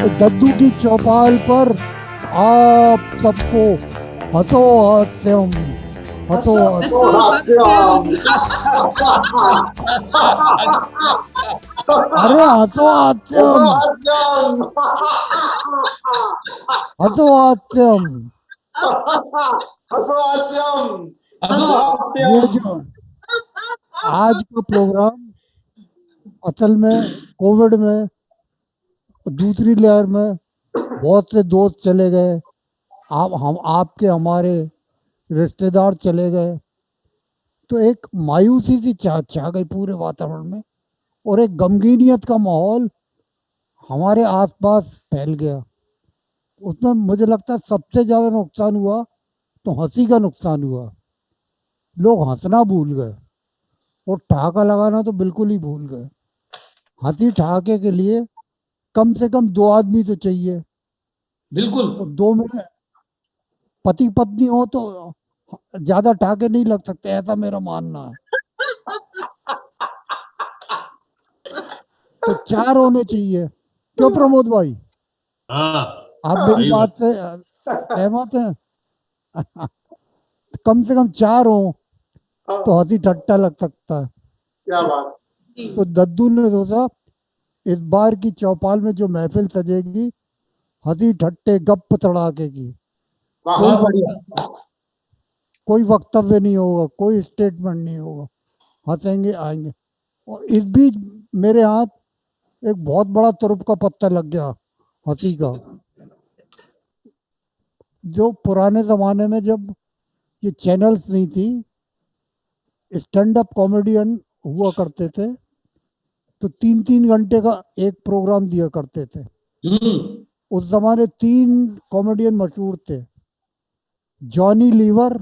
तो दद्दू की चौपाल पर आप सबको हंसो हास्यम, हंसो हास्यम। अरे हंसो हास्यम, हंसो हास्यम। ये जो आज का प्रोग्राम असल में कोविड में दूसरी लहर में बहुत से दोस्त चले गए, आप हम आपके हमारे रिश्तेदार चले गए, तो एक मायूसी सी छा गई पूरे वातावरण में, और एक गमगीनियत का माहौल हमारे आसपास फैल गया। उसमें मुझे लगता है सबसे ज़्यादा नुकसान हुआ तो हंसी का नुकसान हुआ। लोग हंसना भूल गए और ठहाका लगाना तो बिल्कुल ही भूल गए। हंसी ठहाके के लिए कम से कम दो आदमी तो चाहिए, बिल्कुल। और दो में पति पत्नी हो तो ज्यादा ठहाके नहीं लग सकते, ऐसा मेरा मानना है। तो चार होने चाहिए, क्यों प्रमोद भाई? हाँ, आप मेरी सही बात से सहमत हैं? कम से कम चार हो तो हंसी ठट्टा लग सकता है। क्या बात। तो दद्दू ने सोचा इस बार की चौपाल में जो महफिल सजेगी हंसी ठट्टे गप तड़ाके की, कोई बहुत बढ़िया। कोई वक्तव्य नहीं होगा, कोई स्टेटमेंट नहीं होगा, हंसेंगे आएंगे। और इस बीच मेरे हाथ एक बहुत बड़ा तुरुप का पत्ता लग गया हंसी का। जो पुराने जमाने में जब ये चैनल्स नहीं थी, स्टैंड अप कॉमेडियन हुआ करते थे, तो 3-3 घंटे का एक प्रोग्राम दिया करते थे। उस जमाने 3 कॉमेडियन मशहूर थे, जॉनी लीवर,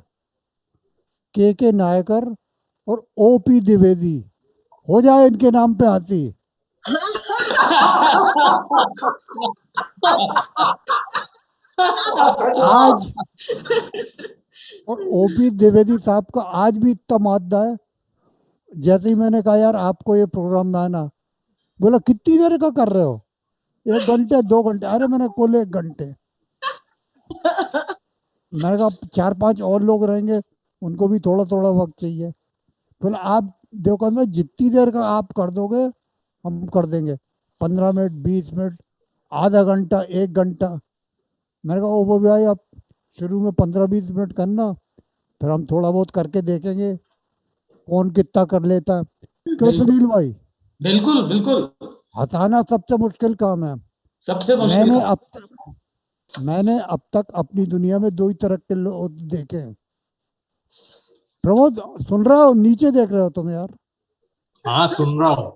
के नायकर और ओपी द्विवेदी। हो जाए इनके नाम पे हंसी। आज और ओपी द्विवेदी साहब का आज भी इतना मादा है, जैसे ही मैंने कहा यार आपको ये प्रोग्राम में आना, बोला कितनी देर का कर रहे हो? 1 घंटे 2 घंटे? अरे मैंने कुल 1 घंटे। मैंने कहा 4-5 और लोग रहेंगे, उनको भी थोड़ा थोड़ा वक्त चाहिए। बोला आप देखो मैं जितनी देर का आप कर दोगे हम कर देंगे, 15 मिनट, 20 मिनट, आधा घंटा, 1 घंटा। मैंने कहा ओ भाई आप शुरू में 15-20 मिनट करना, फिर हम थोड़ा बहुत करके देखेंगे कौन कितना कर लेता है। क्यों सुनील भाई? बिल्कुल बिल्कुल। हंसाना सबसे मुश्किल काम है। सबसे मुश्किल मैंने काम। अब तक अपनी दुनिया में दो ही तरह के लोग देखे हैं। प्रमोद सुन रहे हो? नीचे देख रहे हो तुम यार? हाँ, सुन रहा हूँ।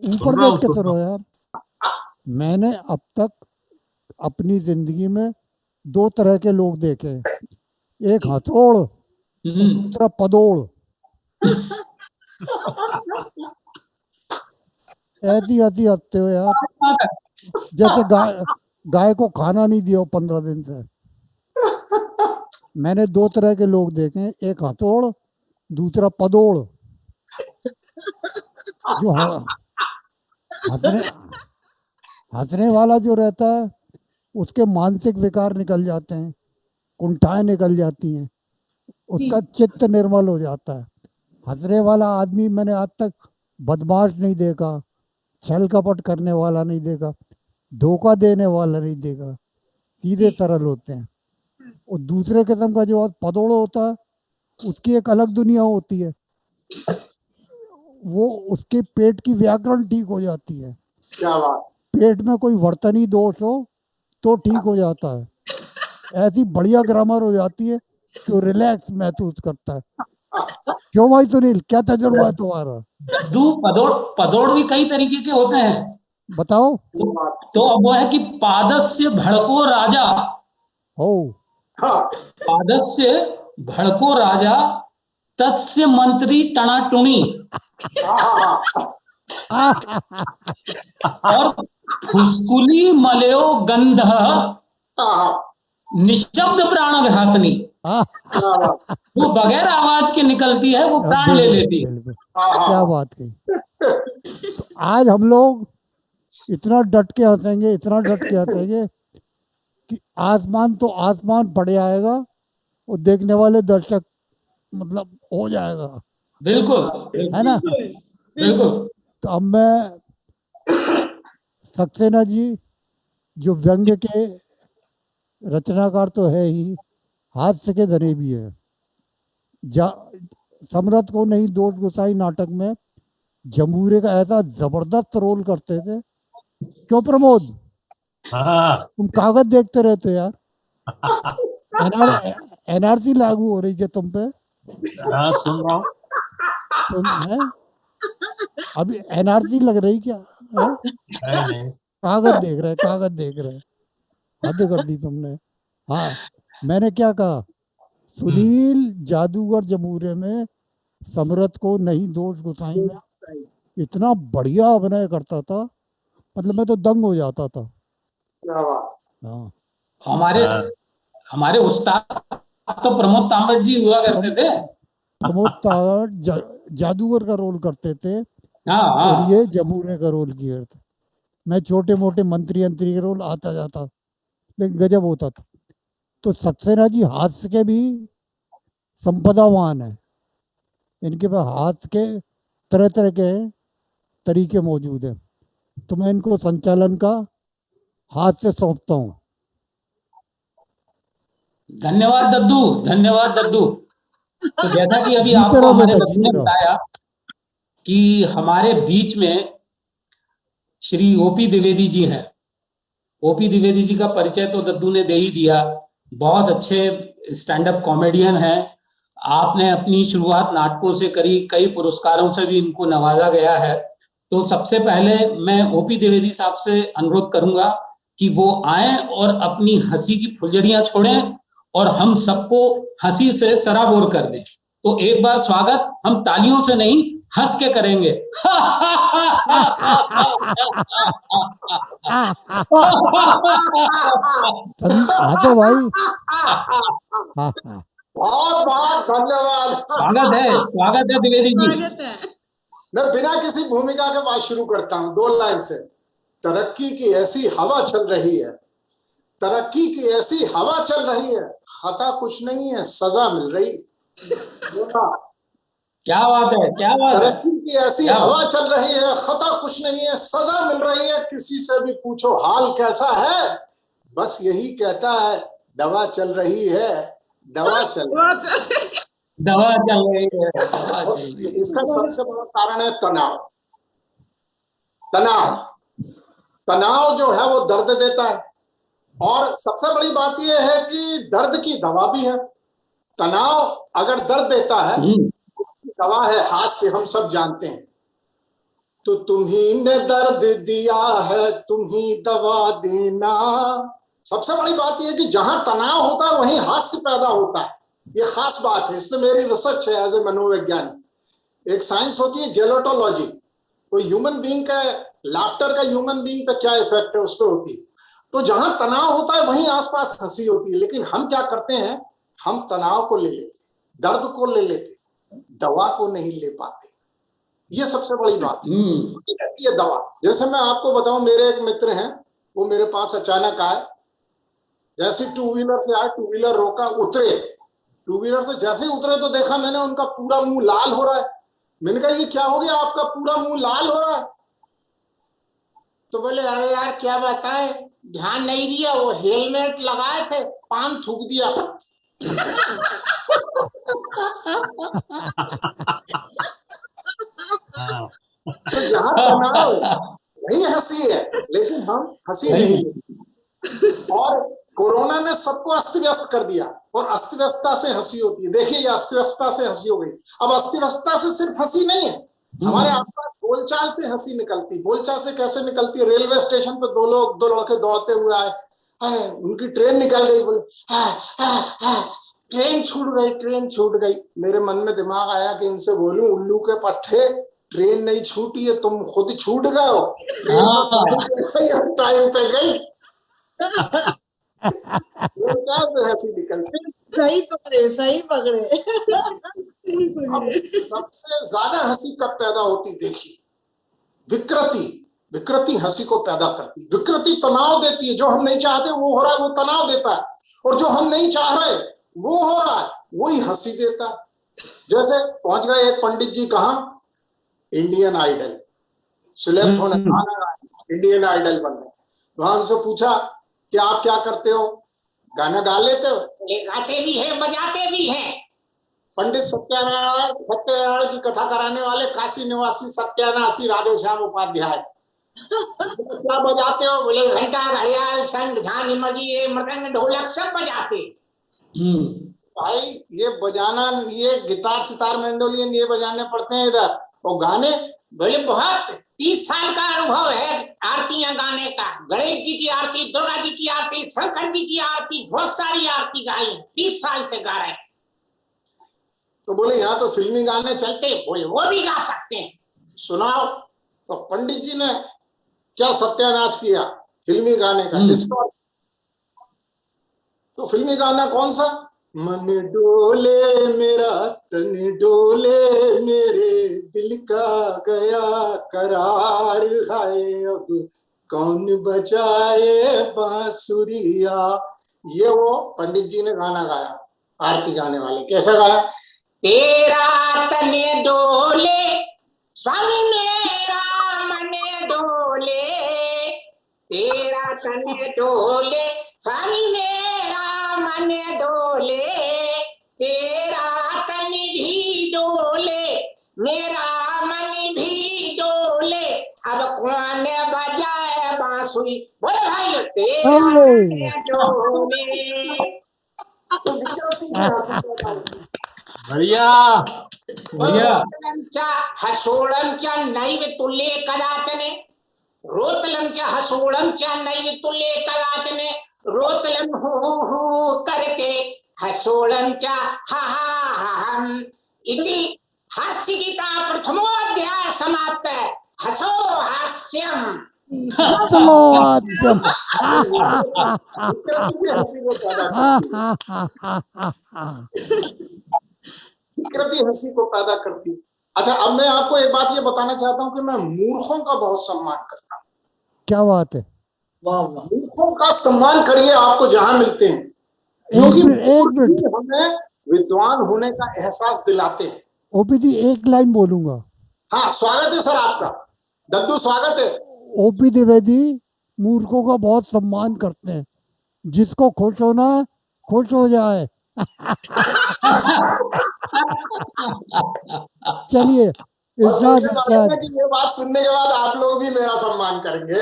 ऊपर देख के सुनो यार। मैंने अब तक अपनी जिंदगी में दो तरह के लोग देखे हैं, एक हथौड़ और दूसरा पदोड़। ऐसी हंसी हंसते हो यार जैसे गाय को खाना नहीं दिया 15 दिन से। मैंने दो तरह के लोग देखे हैं, एक हथौड़, दूसरा पदोड़। जो हंसने हंसने वाला जो रहता है उसके मानसिक विकार निकल जाते हैं, कुंठाएं निकल जाती हैं, उसका चित्त निर्मल हो जाता है। हंसने वाला आदमी मैंने आज तक बदमाश नहीं देखा, छल कपट करने वाला नहीं देखा, धोखा देने वाला नहीं देखा, सीधे सरल होते हैं। और दूसरे किस्म का जो पदोड़ होता है उसकी एक अलग दुनिया होती है, वो उसके पेट की व्याकरण ठीक हो जाती है। क्या बात। पेट में कोई वर्तनी दोष हो तो ठीक हो जाता है, ऐसी बढ़िया ग्रामर हो जाती है कि वो रिलैक्स महसूस करता है। क्यों भाई सुनील, क्या तजुर्बा है तुम्हारा? पदोड़ पदोड़ भी कई तरीके के होते हैं। बताओ। तो अब वो है कि पादस्य भड़को राजा, हो पादस्य भड़को राजा, तत्स्य मंत्री टणाटुणी, और फुसकुली मलयो गंध, निशब्द प्राण घातनी। वो बगैर आवाज के निकलती है, वो प्राण ले लेती है। क्या बात कही। तो आज हम लोग इतना डट के हंसेंगे, इतना डट के हंसेंगे कि आसमान तो आसमान पड़ जाएगा और देखने वाले दर्शक मतलब हो जाएगा, बिल्कुल है ना। बिल्कुल। तो अब मैं सक्सेना जी जो व्यंग्य के रचनाकार तो है ही, हास्य के धनी भी है। जा समरथ को नहीं दोष गुसाई नाटक में जमूरे का ऐसा जबरदस्त रोल करते थे। क्यों प्रमोद, हाँ तुम कागज देखते रहते हो यार। एनआर एनआरसी लागू हो रही है तुम पे। हाँ, सुन रहा हूँ। तुम है अभी एनआरसी लग रही क्या है? नहीं कागज देख रहे, कागज देख रहे। हद कर दी तुमने। हाँ, मैंने क्या कहा, सुनील जादूगर जमूरे में समरथ को नहीं दोष गुसाई में इतना बढ़िया अभिनय करता था, मतलब मैं तो दंग हो जाता था। क्या बात। हाँ, हमारे हाँ, हमारे उस्ताद तो प्रमोद तांबट जी हुआ करते थे। प्रमोद तावड़ जादूगर का रोल करते थे हाँ और हाँ। ये जमूरे का रोल किए थे। मैं छोटे मोटे मंत्री अंतरी के रोल आता जाता, लेकिन गजब होता था। तो सक्सेना जी हास्य के भी संपदावान है। इनके पास हास्य के तरह तरह के तरीके मौजूद हैं। तो मैं इनको संचालन का हाथ से सौंपता हूँ। धन्यवाद दद्दू, धन्यवाद दद्दू। तो जैसा कि अभी जीते आपको रहो हमारे बेटा, दद्दू ने जीते रहो। बताया कि हमारे बीच में श्री ओपी द्विवेदी जी हैं। ओपी द्विवेदी जी का परिचय तो दद्दू ने दे ही दिया। बहुत अच्छे स्टैंड अप कॉमेडियन हैं। आपने अपनी शुरुआत नाटकों से करी, कई पुरस्कारों से भी इनको नवाजा गया है। तो सबसे पहले मैं ओपी द्विवेदी साहब से अनुरोध करूंगा कि वो आए और अपनी हंसी की फुलझड़ियां छोड़ें और हम सबको हंसी से सराबोर कर दें। तो एक बार स्वागत हम तालियों से नहीं, हंस के करेंगे। सभी हंसो भाई। हाँ हाँ। बहुत बहुत धन्यवाद। स्वागत है द्विवेदी जी। मैं बिना किसी भूमिका के बात शुरू करता हूँ 2 लाइन से। तरक्की की ऐसी हवा चल रही है, तरक्की की ऐसी हवा चल रही है, खता कुछ नहीं है, सजा मिल रही। क्या बात है, क्या बात है। तरक्की की ऐसी हवा चल रही है, खता कुछ नहीं है, सजा मिल रही है। किसी से भी पूछो हाल कैसा है, बस यही कहता है दवा चल रही है, दवा चल रही है। दवा चल रही है, दवा चल रही है। इसका सबसे बड़ा कारण है तनाव। तनाव तनाव जो है वो दर्द देता है, और सबसे बड़ी बात यह है कि दर्द की दवा भी है। तनाव अगर दर्द देता है, दवा है हास्य, हम सब जानते हैं। तो तुम्ही ने दर्द दिया है, तुम्ही दवा देना। सबसे बड़ी बात यह है कि जहां तनाव होता है वहीं हास्य पैदा होता है। ये खास बात है, इसमें मेरी रिसर्च है एज ए मनोवैज्ञानिक। एक साइंस होती है गैलोटोलॉजी, कोई ह्यूमन बीइंग का लाफ्टर का ह्यूमन बीइंग पे क्या इफेक्ट है उस पर होती है। तो जहां तनाव होता है वहीं आसपास हंसी होती है। लेकिन हम क्या करते हैं, हम तनाव को ले लेते, दर्द को ले लेते, दवा को नहीं ले पाते। ये सबसे बड़ी बात है। ये दवा, जैसे मैं आपको बताऊं, मेरे एक मित्र हैं, वो मेरे पास अचानक आए। जैसे 2 व्हीलर से आए, 2 व्हीलर रोका, उतरे। 2 व्हीलर से जैसे ही उतरे तो देखा मैंने उनका पूरा मुंह लाल हो रहा है। मैंने कहा ये क्या हो गया, आपका पूरा मुंह लाल हो रहा है? तो बोले अरे यार क्या बताएं, ध्यान नहीं दिया, वो हेलमेट लगाए थे, पान थूक दिया। तो जहां तनाव वही हंसी है, लेकिन हम हंसी नहीं। और कोरोना ने सबको अस्त व्यस्त कर दिया, और अस्त व्यस्तता से हंसी होती है। देखिए ये अस्त व्यस्तता से हंसी हो गई। अब अस्त व्यस्तता से सिर्फ हंसी नहीं है, हमारे आसपास बोलचाल से हंसी निकलती। बोलचाल से कैसे निकलती है? रेलवे स्टेशन पे दो लड़के दौड़ते हुए आए, उनकी ट्रेन निकल गई, बोले ट्रेन छूट गई, ट्रेन छूट गई। मेरे मन में दिमाग आया कि इनसे बोलूं उल्लू के पट्टे, ट्रेन नहीं छूटी है, तुम खुद छूट गए हो। टाइम पे गई। हंसी निकलती। सही पकड़े, सही पकड़े। सबसे ज्यादा हंसी कब पैदा होती? देखिए, विकृति, विकृति हंसी को पैदा करती है। विकृति तनाव देती है, जो हम नहीं चाहते वो हो रहा है, वो तनाव देता है, और जो हम नहीं चाह रहे वो हो रहा है, वही हंसी देता है। जैसे पहुंच गए एक पंडित जी कहां, इंडियन आइडल, सिलेक्ट होने, गाना गाने, इंडियन आइडल बनने। वहां उनसे पूछा कि आप क्या करते हो, गाना गा लेते हो? गाते भी हैं, बजाते भी हैं। पंडित सत्यानारायण की कथा कराने वाले काशी निवासी सत्यानाशी राधेश्याम उपाध्याय, क्या बजाते हो? बोले घंटा, घड़ियाल, शंख, झांझ, मजीरे, मृदंग, ढोलक सब बजाते। भाई ये बजाना, ये गिटार सितार मैंडोलियन ये बजाने पड़ते हैं इधर, और गाने? बोले बहुत 30 साल का अनुभव है आरतियां गाने का। गणेश जी की आरती, दुर्गा जी की आरती, शंकर जी की आरती, बहुत सारी आरती गाई, 30 साल से गा रहे। तो बोले यहाँ तो फिल्मी गाने चलते। बोले वो भी गा सकते हैं, सुनाओ। तो पंडित जी ने क्या सत्यानाश किया फिल्मी गाने का, डिस्टॉर्ट। तो फिल्मी गाना कौन सा? मन डोले मेरा तन डोले, मेरे दिल का गया करार, है अब कौन बजाए बांसुरिया। ये वो पंडित जी ने गाना गाया, आरती गाने वाले। कैसा गाया? तेरा तने डोले स्वामी मेरा मन डोले, तेरा तने डोले स्वामी मेरा मन डोले, तेरा तन भी डोले मेरा मन भी डोले, अब कौन बजाए बांसुरी। बोले भाई तेरा तने डोले। बढ़िया बढ़िया। हसोड़ं च नैव तुल्ये कदाचने, रोतलं च हसोड़ं च नैव तुल्ये कदाचने, रोतलं हु करके हसोड़ं च हा हा हम इति हास्यगीता प्रथमोऽध्याय समाप्त। हसो हास्यम। विकृति हंसी को पैदा करती। अच्छा, अब मैं आपको एक बात ये बताना चाहता हूँ कि मैं मूर्खों का बहुत सम्मान करता हूँ। क्या बात है? वाह वाह। मूर्खों का सम्मान करिए आपको जहां मिलते हैं, क्योंकि एक मिनट, हमें विद्वान होने का एहसास दिलाते हैं। ओपी दी एक लाइन बोलूंगा। हाँ, स्वागत है सर आपका, दद्दू स्वागत है। ओपी द्विवेदी मूर्खों का बहुत सम्मान करते हैं, जिसको खुश होना है खुश हो जाए। चलिए इरशाद, इरशाद। ये बात सुनने के बाद आप लोग भी मेरा सम्मान करेंगे।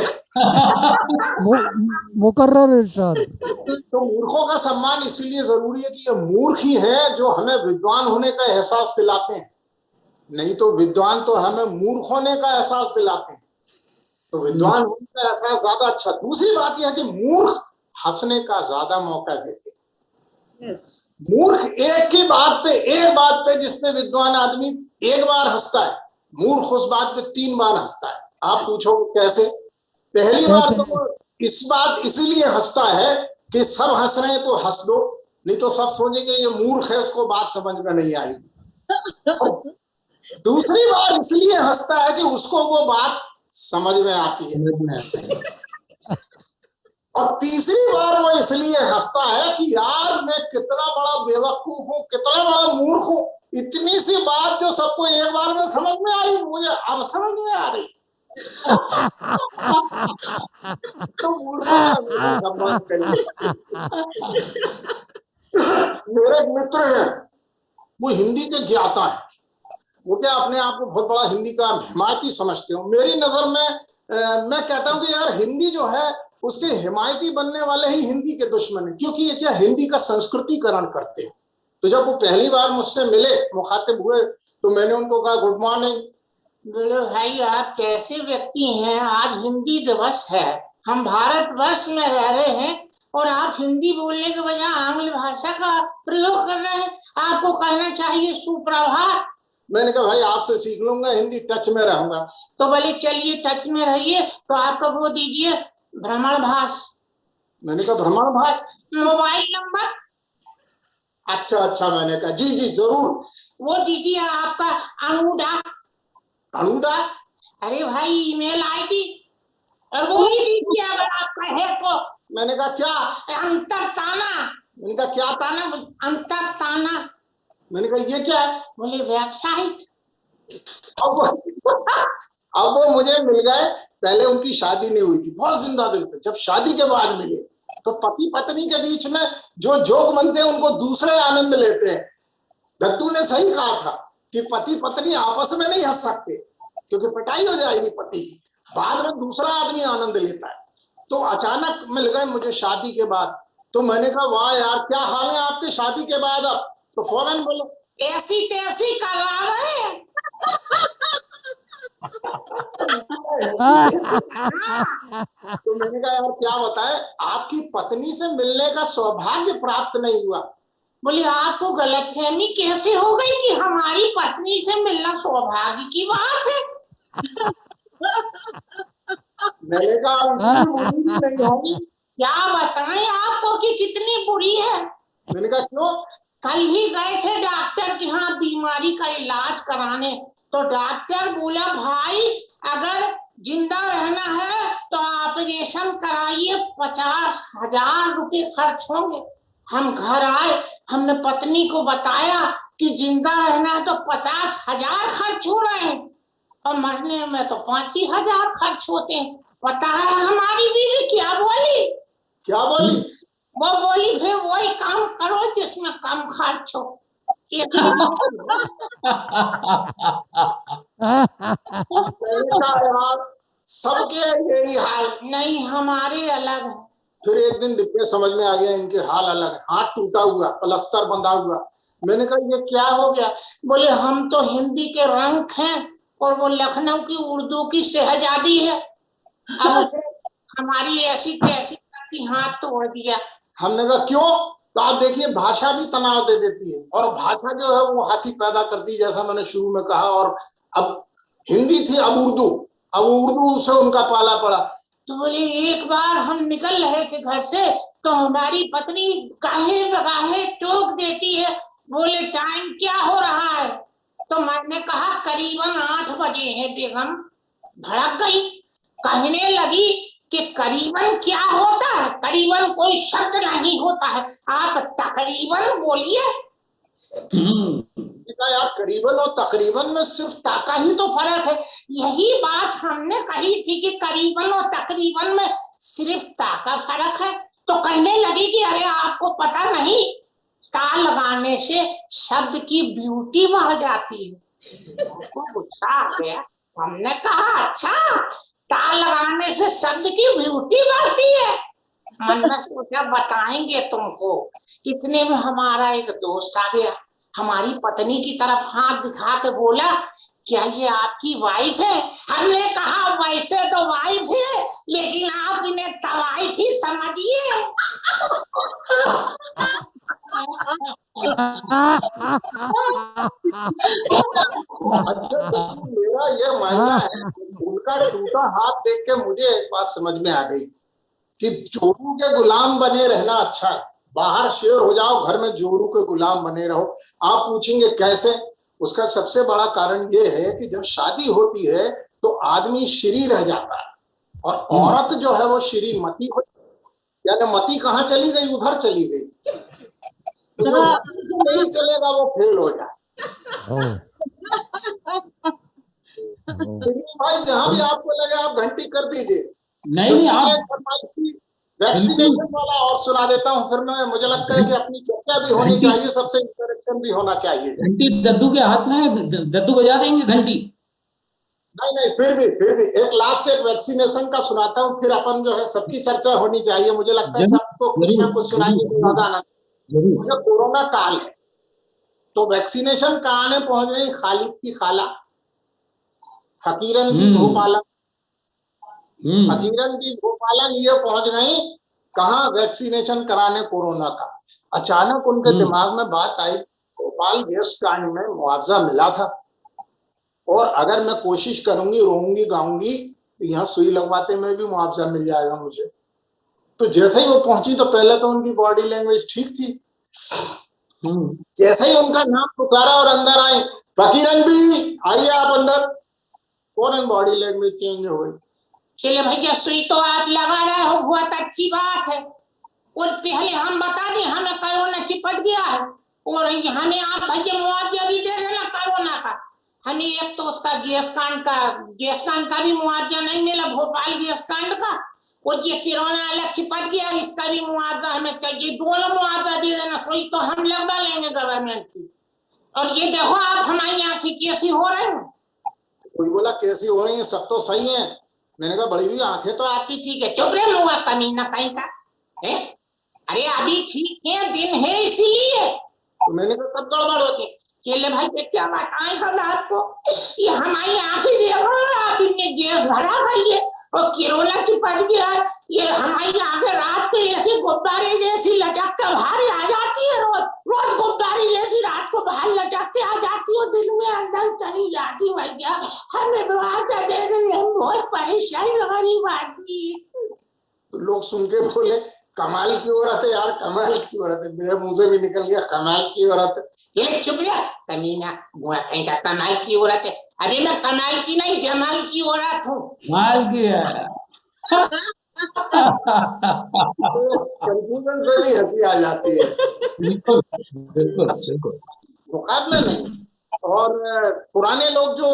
मुकर्रर इरशाद। तो मूर्खों का सम्मान इसीलिए जरूरी है कि ये मूर्ख ही है जो हमें विद्वान होने का एहसास दिलाते हैं, नहीं तो विद्वान तो हमें मूर्ख होने का एहसास दिलाते हैं। तो विद्वान होने का एहसास ज्यादा अच्छा। दूसरी बात यह है कि मूर्ख हंसने का ज्यादा मौका देते हैं। मूर्ख एक बात पे जिसमें विद्वान आदमी एक बार हंसता है, मूर्ख उस बात पे 3 बार हंसता है। आप पूछो कैसे? पहली बार तो वो इस बात इसीलिए हंसता है कि सब हंस रहे हैं तो हंस दो, नहीं तो सब सोचेंगे ये मूर्ख है, उसको बात समझ में नहीं आई। दूसरी बार इसलिए हंसता है कि उसको वो बात समझ में आती है। और तीसरी बार वो इसलिए हंसता है कि यार मैं कितना बड़ा बेवकूफ हूँ, कितना बड़ा मूर्ख हूँ, इतनी सी बात जो सबको एक बार में समझ में आई, मुझे अब समझ में आ रही। तो मेरे एक मित्र हैं, वो हिंदी के ज्ञाता है, वो क्या अपने आप को बहुत बड़ा हिंदी का हिमायती समझते हो। मेरी नजर में मैं कहता हूँ कि यार हिंदी जो है उसके हिमायती बनने वाले ही हिंदी के दुश्मन है, क्योंकि ये क्या हिंदी का संस्कृतिकरण करते हैं। तो जब वो पहली बार मुझसे मिले, मुखातिब हुए, तो मैंने उनको कहा गुड मॉर्निंग। बोले भाई आप कैसे व्यक्ति हैं, आज हिंदी दिवस है, हम भारतवर्ष में रह रहे हैं और आप हिंदी बोलने के बजाय आंग्ल भाषा का प्रयोग कर रहे हैं, आपको कहना चाहिए सुप्रभात। मैंने कहा भाई आपसे सीख लूंगा हिंदी, टच में रहूंगा। तो बोले चलिए टच में रहिए, तो आपका वो दीजिए भ्रमणभास। मैंने कहा भ्रमणभास, मोबाइल नंबर। अच्छा, मैंने कहा जी जी जरूर। वो दीजिए आपका अनुदा। अनुदा? अरे भाई ईमेल आईडी। और वो ही दीजिए अगर आप कहे तो। मैंने कहा क्या? अंतर ताना। मैंने कहा क्या ताना? अंतर ताना। मैंने कहा ये क्या है? बोले वेबसाइट। अब वो मुझे मिल गए, पहले उनकी शादी नहीं हुई थी, बहुत जिंदा दिल थे। जब शादी के बाद मिले तो पति पत्नी के बीच में जो जोक बनते हैं उनको दूसरे आनंद लेते हैं। दत्तू ने सही कहा था कि पति पत्नी आपस में नहीं हंस सकते क्योंकि पिटाई हो जाएगी पति की, बाद में दूसरा आदमी आनंद लेता है। तो अचानक मिल गए मुझे शादी के बाद। तो मैंने कहा वाह यार क्या हाल है आपके शादी के बाद? अब तो फौरन बोले ऐसी तैसी करा रहे हैं। तो मैंने कहा यार क्या बताए, आपकी पत्नी से मिलने का सौभाग्य प्राप्त नहीं हुआ। बोले आपको गलतफहमी कैसे हो गई कि हमारी पत्नी से मिलना सौभाग्य की बात है? मैंने कहा नहीं होगी, क्या बताएं आपको कि कितनी बुरी है। मैंने कहा क्यों? कल ही गए थे डॉक्टर के यहाँ बीमारी का इलाज कराने, तो डॉक्टर बोला भाई अगर जिंदा रहना है तो ऑपरेशन कराइए, 50,000 रुपए खर्च होंगे। हम घर आए, हमने पत्नी को बताया कि जिंदा रहना है तो 50,000 खर्च हो रहे हैं और मरने में तो 5,000 खर्च होते हैं। पता है हमारी बीवी क्या बोली? क्या बोली? वो बोली फिर वही काम करो जिसमें कम खर्च हो। सबके यही हाल नहीं, हमारे अलग है। फिर एक दिन दिखने समझ में आ गया इनके हाल अलग है। हाथ टूटा हुआ, प्लास्टर बंधा हुआ। मैंने कहा ये क्या हो गया? बोले हम तो हिंदी के रंग हैं और वो लखनऊ की उर्दू की शहजादी है, अब हमारी ऐसी तैसी करती हाथ तोड़ दिया। हमने कहा क्यों? तो आप देखिए भाषा भी तनाव दे देती है और भाषा जो है वो हंसी पैदा करती है, जैसा मैंने शुरू में कहा। और अब हिंदी थी, अब उर्दू से उनका पाला पड़ा। तो बोले एक बार हम निकल रहे थे घर से तो हमारी पत्नी काहे बगाहे टोक देती है, बोले टाइम क्या हो रहा है? तो मैंने कहा करीबन 8 बजे है बेगम। भड़क गई, कहने लगी कि करीबन क्या होता है, करीबन कोई शब्द नहीं होता है, आप तकरीबन बोलिए। यार करीबन और तकरीबन में सिर्फ ताका ही तो फर्क है। यही बात हमने कही थी कि करीबन और तकरीबन में सिर्फ ताका फर्क है। तो कहने लगी कि अरे आपको पता नहीं, ता लगाने से शब्द की ब्यूटी बढ़ जाती है। गुस्सा आ गया। हमने कहा अच्छा, ता लगाने से शब्द की ब्यूटी बढ़ती है? हमने सोचा बताएंगे तुमको। इतने में हमारा एक दोस्त आ गया, हमारी पत्नी की तरफ हाथ दिखा के बोला क्या ये आपकी वाइफ है? हमने कहा वैसे तो वाइफ है लेकिन आप इन्हें तवाइफ ही समझिए। मेरा ये मानना है, उनका टूटा हाथ देख के मुझे एक बात समझ में आ गई कि जोरू के गुलाम बने रहना अच्छा है। बाहर शेर हो जाओ, घर में जोरू के गुलाम बने रहो। आप पूछेंगे कैसे? उसका सबसे बड़ा कारण ये है कि जब शादी होती है तो आदमी श्री रह जाता है और औरत जो है वो श्रीमती हो, यानी मती कहाँ चली गई? उधर चली गई। तो जो नहीं चलेगा वो फेल हो जाए। भाई जहां भी आपको लगे आप घंटी कर दीजिए। नहीं आप वैक्सीनेशन वाला और सुना देता हूँ, फिर मैं मुझे लगता है कि अपनी चर्चा भी होनी चाहिए, सबसे इंटरेक्शन भी होना चाहिए। घंटी दद्दू के हाथ में, दद्दू बजा देंगे घंटी। नहीं फिर भी एक लास्ट एक वैक्सीनेशन का सुनाता हूँ, फिर अपन जो है सबकी चर्चा होनी चाहिए। मुझे लगता है सबको कुछ ना कुछ सुनाइए तो ज्यादा आना। मुझे कोरोना काल है तो वैक्सीनेशन कराने पहुंच गई खालिद की खाला फकीरन दी भोपालन। फकीरन दी भोपालन ये पहुंच गई कहाँ? वैक्सीनेशन कराने कोरोना का। अचानक उनके दिमाग में बात आई, भोपाल गैस कांड में मुआवजा मिला था और अगर मैं कोशिश करूंगी, रोऊंगी गाऊंगी तो यहाँ सुई लगवाते में भी मुआवजा मिल जाएगा मुझे। तो जैसे ही वो पहुंची तो पहले तो उनकी बॉडी लैंग्वेज ठीक थी, जैसे ही उनका नाम पुकारा और अंदर आए, फकीरन भी आइए आप अंदर, फौरन बॉडी लैंग्वेज चेंज हो गई। चले भैया सुई तो आप लगा रहे हो, बहुत अच्छी बात है। और पहले हम बता दें, हमें कोरोना चिपट गया है और हमें आप भैया मुआवजा भी दे देना कोरोना का। हमें एक तो उसका गैस कांड का भी मुआवजा नहीं मिला, भोपाल गैस कांड का, और ये कोरोना अलग चिपट गया, इसका भी मुआवजा हमें चाहिए। दोनों मुआवजा दे देना, सुई तो हम लगवा लेंगे गवर्नमेंट की। और ये देखो आप हमारे यहाँ से कैसी हो रहे हो। कोई बोला कैसी हो रही है, सब तो सही है। मैंने कहा बड़ी हुई आंखें तो आपकी ठीक है। चुप रहे मुआ कमीना कहीं का है। अरे अभी ठीक है, दिन है इसीलिए। तो मैंने कहा कब गड़बड़ होती। केले भाई ये क्या बताएं हम आपको, ये हमारी आंखें देखो, आपने गैस भरा है ये और कोरोना चिपट गया है। ये हमारी आंखें रात को ऐसे गुब्बारे जैसी लटक कर बाहर आ जाती है, रोज रोज गुब्बारे जैसी रात को बाहर लटक के आ जाती है, दिन में अंदर चली जाती। भैया हमें बहुत परेशानी गरीब आदमी। लोग सुन के बोले कमाल की औरत है यार, कमाल की औरत है। मेरे मुंह से भी निकल गया कमाल की औरत है। ये चुप रहा कमीना, बुआ कहीं का कमाल की औरत है। अरे मैं कमाल की नहीं, जमाल की औरत हूँ। कमाल की है। कंफ्यूजन से भी हंसी आ जाती है। बिल्कुल बिल्कुल मुकाबला नहीं। और पुराने लोग जो,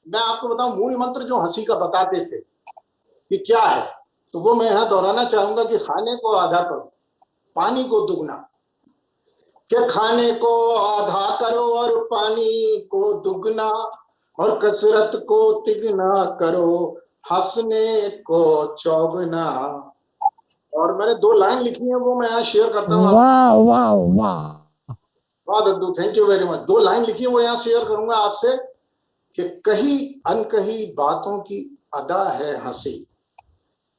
मैं आपको बताऊं, मूल मंत्र जो हंसी का बताते थे कि क्या है, तो वो मैं यहाँ दोहराना चाहूंगा कि खाने को आधा करो, पानी को दुगना। कि खाने को आधा करो और पानी को दुगना, और कसरत को तिगना करो, हंसने को चौगुना। और मैंने 2 लाइन लिखी है, वो मैं यहाँ शेयर करता हूँ। वाह वाह वाह वाह दद्दू, thank you very much. 2 line लिखी है, वो यहाँ शेयर करूंगा आपसे कि कही अनकही बातों की अदा है हंसी,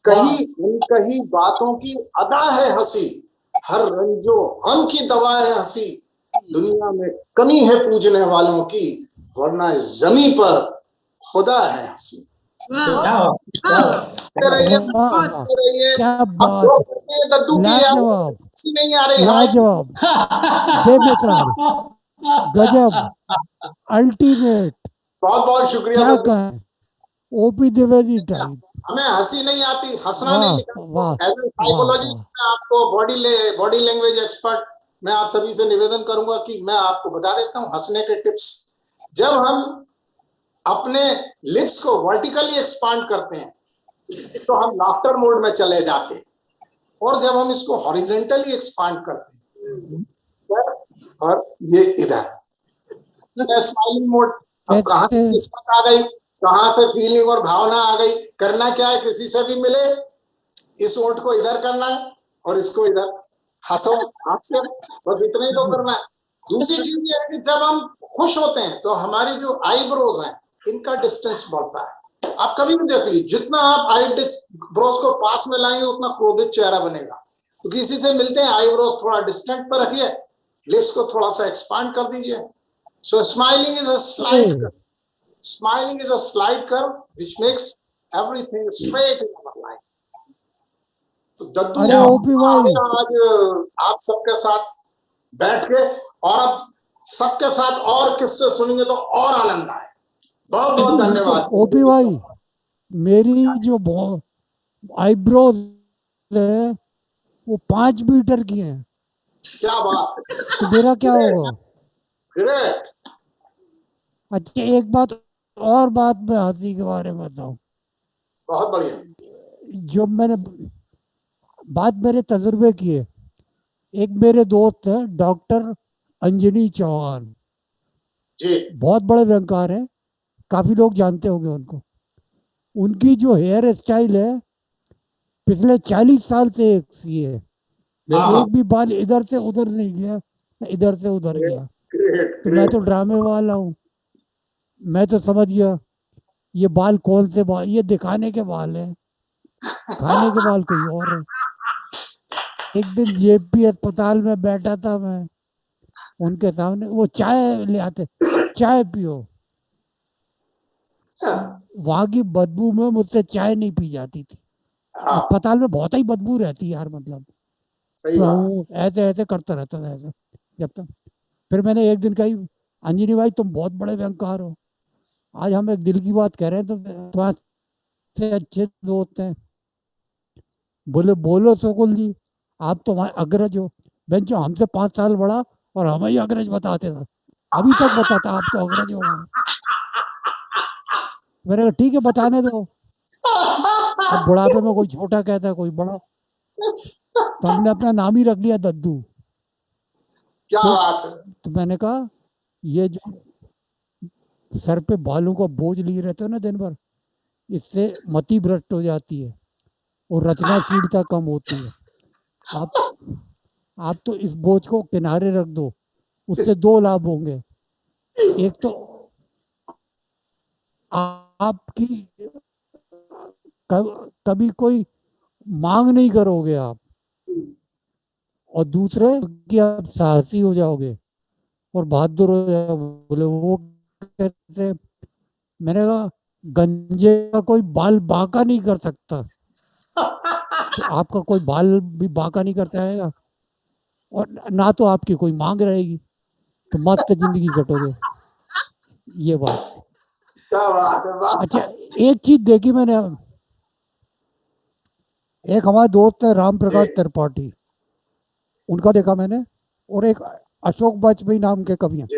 कही अनकही बातों की अदा है हंसी, हर रंजो गम की दवा है हंसी, दुनिया में कमी है पूजने वालों की, वरना इस जमी पर खुदा है हंसी। क्या बात, दद्दू की लाजवाब हंसी नहीं आ रही, लाजवाब, बेमिसाल, गजब, अल्टीमेट। बहुत बहुत शुक्रिया। क्या कहें, ओपी द्विवेदी टाइप। हमें हंसी नहीं आती, हंसना नहीं निकलता। वाह एज ए साइकोलॉजिस्ट, मैं आपको बॉडी लैंग्वेज एक्सपर्ट, मैं आप सभी से निवेदन करूंगा कि मैं आपको बता देता हूं हंसने के टिप्स। जब हम अपने लिप्स को वर्टिकली एक्सपांड करते हैं तो हम लाफ्टर मोड में चले जाते हैं, और जब हम इसको हॉरिजेंटली एक्सपांड करते हैं और ये इधर स्माइलिंग मोड। अब कहां से किस्मत आ गई, कहां से फीलिंग और भावना आ गई। करना क्या है, किसी से भी मिले, इस ओंठ को इधर करना है और इसको इधर, हंसो हाथ से, बस इतना ही तो करना है। दूसरी चीज ये है कि जब हम खुश होते हैं तो हमारी जो आईब्रोज हैं, इनका डिस्टेंस बढ़ता है। आप कभी भी देख लीजिए, जितना आप आईब्रोज को पास में लाएंगे उतना क्रोधित चेहरा बनेगा। तो किसी से मिलते हैं, आईब्रोज थोड़ा डिस्टेंट पर रखिए, लिप्स को थोड़ा सा एक्सपांड कर दीजिए। So smiling is a slide curve. Smiling is a slight curve which makes everything straight in our life. तो दद्दू आज आप सबके साथ बैठ के, और अब सबके साथ और किससे सुनेंगे तो और आनंद आए। बहुत बहुत धन्यवाद। ओपी भाई, मेरी जो आईब्रोज है वो 5 मीटर की है। क्या बात, तो मेरा क्या होगा? ग्रेट। अच्छा एक बात और, बात में हंसी के बारे में बताऊं। बहुत बढ़िया। जो मैंने बात मेरे तजुर्बे की है, एक मेरे दोस्त है डॉक्टर अंजनी चौहान जी, बहुत बड़े व्यंगकार हैं, काफी लोग जानते होंगे उनको। उनकी जो हेयर स्टाइल है पिछले 40 साल से एक सी है, एक भी बाल इधर से उधर नहीं गया, इधर से उधर गया। तो मैं तो ड्रामे वाला हूँ, मैं तो समझ गया ये बाल कौन से बाल, ये दिखाने के बाल है, खाने के बाल कोई और है। एक दिन जेपी अस्पताल में बैठा था मैं, उनके सामने वो चाय ले आते, चाय पियो। वहां की बदबू में मुझसे चाय नहीं पी जाती थी। अस्पताल में बहुत ही बदबू रहती है यार, मतलब तो ऐसे ऐसे करता रहता था ऐसे जब तक। फिर मैंने एक दिन कही, अंजनी भाई तुम बहुत बड़े व्यंगकार हो, आज हम एक दिल की बात कह रहे हैं, तो से अच्छे दोस्त हैं। बोले बोलो सुकुल जी, आप तो हमारे अग्रज हो। बेंचो हमसे 5 साल बड़ा और हमें ही अग्रज बताते था, अभी तक बताता आप तो अग्रज हो हमारे। मैंने कहा ठीक है बताने दो, अब बुढ़ापे में कोई छोटा कहता है कोई बड़ा, तो हमने अपना नाम ही रख लिया दद्दू। क्या तो, बात है। तो मैंने कहा ये जो सर पे बालों का बोझ लिए रहते हो ना दिन भर, इससे मति भ्रष्ट हो जाती है और रचनाशीलता कम होती है। आप आप तो इस बोझ को किनारे रख दो, उससे 2 लाभ होंगे। एक तो आपकी कभी कोई मांग नहीं करोगे आप, और दूसरे कि आप साहसी हो जाओगे और बहादुर हो जाओगे। बोले वो कैसे? मैंने कहा गंजे का कोई बाल बांका नहीं कर सकता, तो आपका कोई बाल भी बांका नहीं करता है, और ना तो आपकी कोई मांग रहेगी, तो मस्त जिंदगी कटोगे। ये बात। क्या बात है, वाह। अच्छा, एक चीज देखी मैंने, एक हमारे दोस्त है राम प्रकाश जी त्रिपाठी, उनका देखा मैंने, और एक अशोक वाजपेयी नाम के कवि हैं। जी।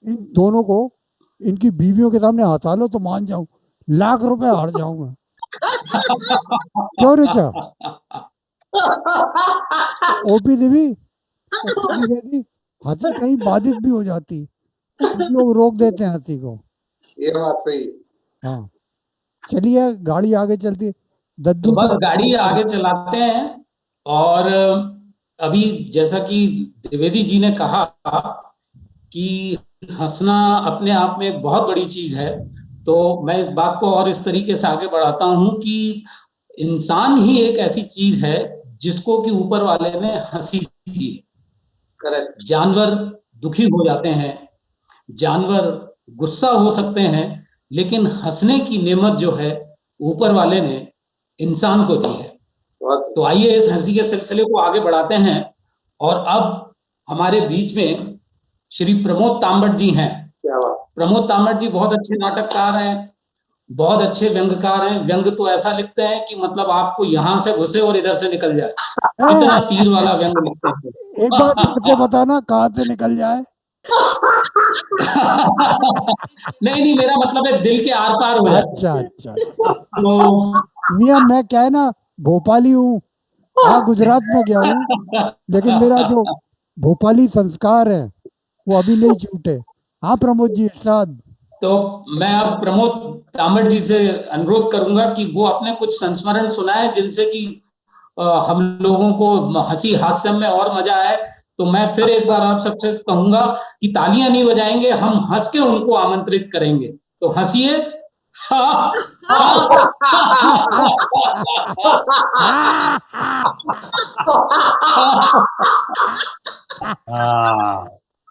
इन दोनों को इनकी बीवियों के सामने हंसा लो तो मान जाऊं, लाख रुपए हार जाऊंगा। क्यों ऋचा? ओपी देवी, ओपी द्विवेदी, हंसी कहीं बाधित भी हो जाती, कुछ लोग रोक देते हैं हंसी को। ये बात सही। हाँ, चलिए गाड़ी आगे चलती है। तो दद्दू बस तो गाड़ी आगे चलाते हैं। और अभी जैसा कि द्विवेदी जी ने कहा कि हंसना अपने आप में एक बहुत बड़ी चीज है, तो मैं इस बात को और इस तरीके से आगे बढ़ाता हूं कि इंसान ही एक ऐसी चीज है जिसको कि ऊपर वाले ने हंसी दी। करेक्ट। जानवर दुखी हो जाते हैं, जानवर गुस्सा हो सकते हैं, लेकिन हंसने की नेमत जो है ऊपर वाले ने इंसान को दी है। बहुत तो आइए इस हंसी के सिलसिले को आगे बढ़ाते हैं। और अब हमारे बीच में श्री प्रमोद तांबट जी हैं। क्या बात। प्रमोद तांबट जी बहुत अच्छे नाटककार हैं, बहुत अच्छे व्यंग्यकार हैं। व्यंग्य तो ऐसा लिखते हैं कि मतलब आपको यहां से घुसे और इधर से निकल जाए, इतना तीर वाला व्यंग्य लिखते एक बार फिर से हैं। बताना कहाँ से निकल जाए। नहीं नहीं, मेरा मतलब है दिल के आर पार हो जाए। अच्छा अच्छा, तो मियाँ मैं क्या है ना, भोपाली हूँ, हाँ गुजरात में गया हूँ, लेकिन मेरा जो भोपाली संस्कार है वो अभी नहीं छूटे। हाँ प्रमोद जी इरशाद। तो मैं अब प्रमोद तांबट जी से अनुरोध करूंगा कि वो अपने कुछ संस्मरण सुनाए जिनसे कि हम लोगों को हंसी हास्य में और मजा आए। तो मैं फिर एक बार आप सबसे कहूंगा कि तालियां नहीं बजाएंगे, हम हंस के उनको आमंत्रित करेंगे। तो हंसिए।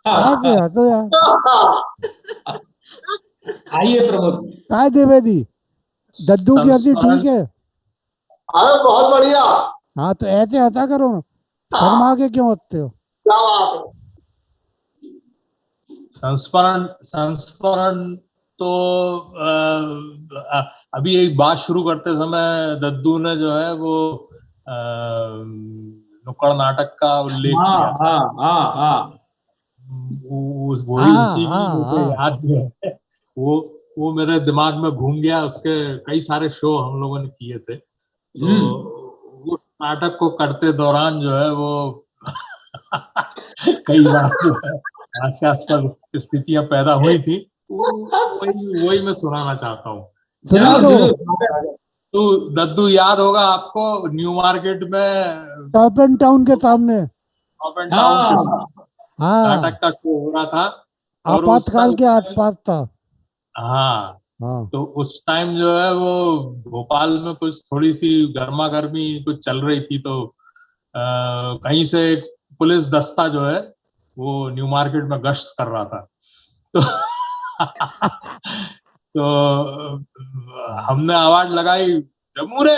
ऐसे हंसो यार। आइए प्रमोद जी। काय द्विवेदी, दद्दू की हंसी ठीक है? अरे बहुत बढ़िया। हाँ तो ऐसे हंसा करो ना, शर्मा के क्यों हंसते हो? क्या बात है। संस्मरण संस्मरण तो अभी एक बात शुरू करते समय दद्दू ने जो है वो नुक्कड़ नाटक का उल्लेख हाँ किया था। हाँ हाँ हाँ वही हाँ उसी की हाँ मुझे हाँ, याद है। वो मेरे दिमाग में घूम गया। उसके कई सारे शो हम लोगों ने किए थे, तो उस नाटक को करते दौरान जो है वो कई बार जो है हास्यास्पद स्थितियां पैदा हुई थी। वही वही मैं सुनाना चाहता हूँ। सुना जरूर दो। जरूर। तो दद्दू याद होगा आपको, न्यू मार्केट में टॉप एंड टाउन के सामने। टॉप एंड टाउन के हाँ साथ हाँ, नाटक का शो हो रहा था। और आपातकाल के आसपास था। हाँ, हाँ तो उस टाइम जो है वो भोपाल में कुछ थोड़ी सी गर्मा गर्मी कुछ चल रही थी। तो कहीं से एक पुलिस दस्ता जो है वो न्यू मार्केट में गश्त कर रहा था। तो तो हमने आवाज लगाई, जमूरे।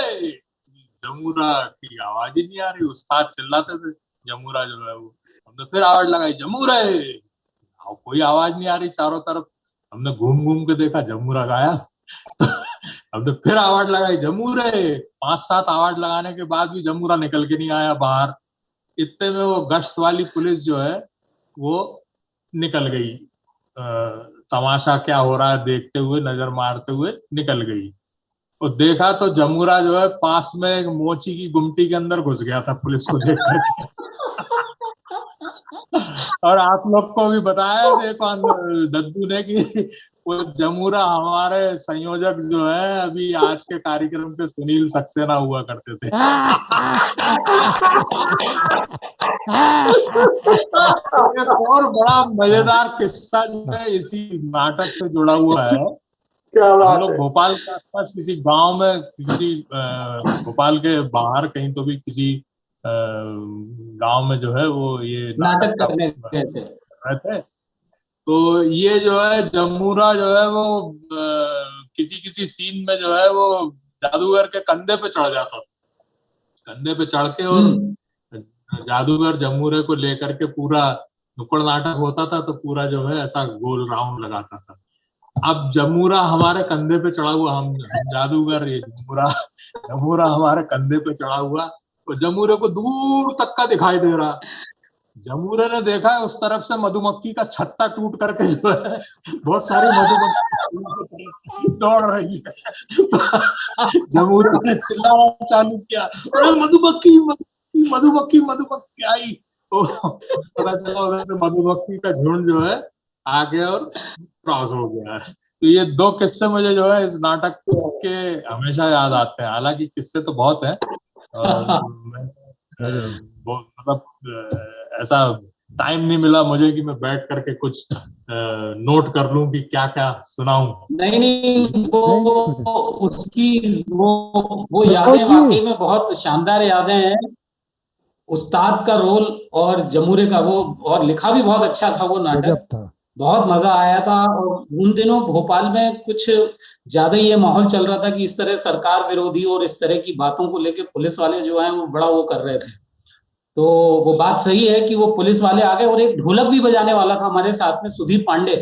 जमूरा की आवाज ही नहीं आ रही, उस्ताद चिल्लाते थे जमूरा जो है वो। हमने फिर आवाज लगाई, जमूरे। कोई आवाज नहीं आ रही चारों तरफ। हमने घूम घूम के देखा, जमूरा गायब। तो अब तो फिर आवाज लगाई जमूरे, 5-7 आवाज लगाने के बाद भी जमूरा निकल के नहीं आया बाहर। इतने में वो गश्त वाली पुलिस जो है वो निकल गई, तमाशा क्या हो रहा है देखते हुए, नजर मारते हुए निकल गई। और देखा तो जमूरा जो है पास में एक मोची की गुमटी के अंदर घुस गया था पुलिस को देख करके। और आप लोग को भी बताया देखो दद्दू ने कि वो जमूरा हमारे संयोजक जो है अभी आज के कार्यक्रम पे सुनील सक्सेना हुआ करते थे। एक और बड़ा मजेदार किस्सा जो है इसी नाटक से जुड़ा हुआ है। हम लोग भोपाल के आसपास किसी गांव में, किसी भोपाल के बाहर कहीं तो भी किसी गांव में जो है वो ये नाटक करने गए थे। तो ये जो है जमूरा जो है वो किसी सीन में जो है वो जादूगर के कंधे पे चढ़ जाता था, कंधे पे चढ़ के, और जादूगर जमूरे को लेकर के पूरा नुक्कड़ नाटक होता था तो पूरा जो है ऐसा गोल राउंड लगाता था। अब जमूरा हमारे कंधे पे चढ़ा हुआ, हम जादूगर, ये जमूरा हमारे कंधे पे चढ़ा हुआ और जमूरे को दूर तक का दिखाई दे रहा। जमूरे ने देखा है उस तरफ से मधुमक्खी का छत्ता टूट करके जो है बहुत सारी मधुमक्खी दौड़ रही है। जमूरे ने चिल्लाना चालू किया, अरे मधुमक्खी मधुमक्खी मधुमक्खी मधुमक्खी आई। तो पता चला वैसे मधुमक्खी का झुंड जो है आ गया और क्रॉस हो गया है। तो ये 2 किस्से मुझे जो है इस नाटक के हमेशा याद आते हैं। हालांकि किस्से तो बहुत हैं, मतलब ऐसा टाइम नहीं मिला मुझे कि मैं बैठ करके कुछ नोट कर लूं कि क्या क्या सुनाऊं। नहीं, वो उसकी वो यादें वाकई में बहुत शानदार यादें हैं। उस्ताद का रोल और जमूरे का वो, और लिखा भी बहुत अच्छा था वो नाटक, बहुत मजा आया था। और उन दिनों भोपाल में कुछ ज्यादा ही ये माहौल चल रहा था कि इस तरह सरकार विरोधी और इस तरह की बातों को लेके पुलिस वाले जो हैं वो बड़ा वो कर रहे थे। तो वो बात सही है कि वो पुलिस वाले आ गए, और एक ढोलक भी बजाने वाला था हमारे साथ में, सुधीर पांडे।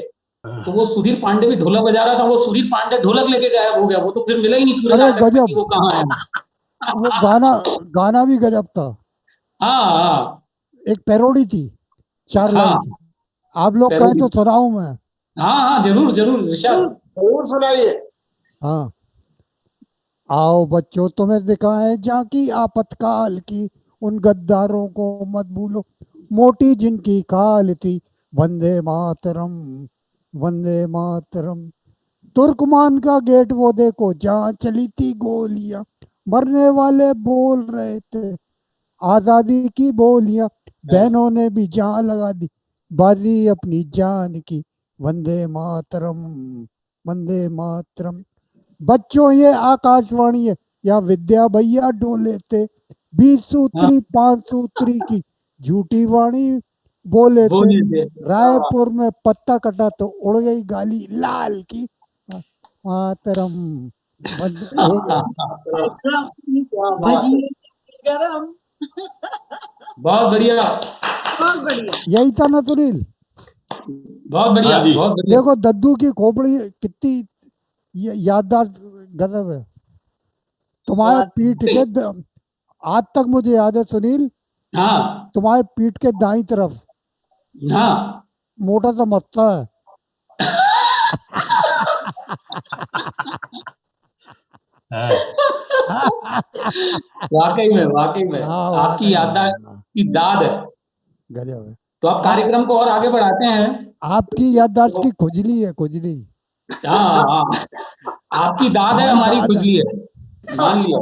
तो वो सुधीर पांडे भी ढोलक बजा रहा था, वो सुधीर पांडे ढोलक लेके गायब हो गया। वो तो फिर मिला ही नहीं पूरे नाटक में कि वो कहाँ है। वो गाना भी गजब था। हाँ, एक पैरोडी थी 4 लाइन की। आप लोग कहें तो सुनाऊं मैं? हाँ, जरूर जरूर जरूर सुनाइए। हाँ, आओ बच्चों तुम्हें दिखाएं झांकी आपातकाल की, उन गद्दारों को मत भूलो मोटी जिनकी काल थी। वंदे मातरम वंदे मातरम। तुर्कमान का गेट वो देखो जहाँ चली थी गोलियां, मरने वाले बोल रहे थे आजादी की बोलियां। बहनों ने भी जान लगा दी बाजी अपनी जान की। वंदे मातरम वंदे मातरम। बच्चों ये आकाशवाणी है या विद्या भैया डोले थे, 20 सूत्री 5 सूत्री की झूठी वाणी बोले थे। रायपुर में पत्ता कटा तो उड़ गई गाली लाल की। मातरम। बहुत बढ़िया, यही था ना सुनील? बहुत बढ़िया, बहुत बढ़िया। देखो दद्दू की खोपड़ी कितनी याददार गजब है। तुम्हारे पीठ के आज तक मुझे याद है सुनील, हाँ, तुम्हारे पीठ के दाईं तरफ हाँ, मोटा सा मत्था है। वाकई में आपकी याददाश्त की दाद है, गजब है। तो आप कार्यक्रम को और आगे बढ़ाते हैं। आपकी याददाश्त की खुजली है, खुजली। हाँ, आपकी दाद है, हमारी खुजली है, मान लिया।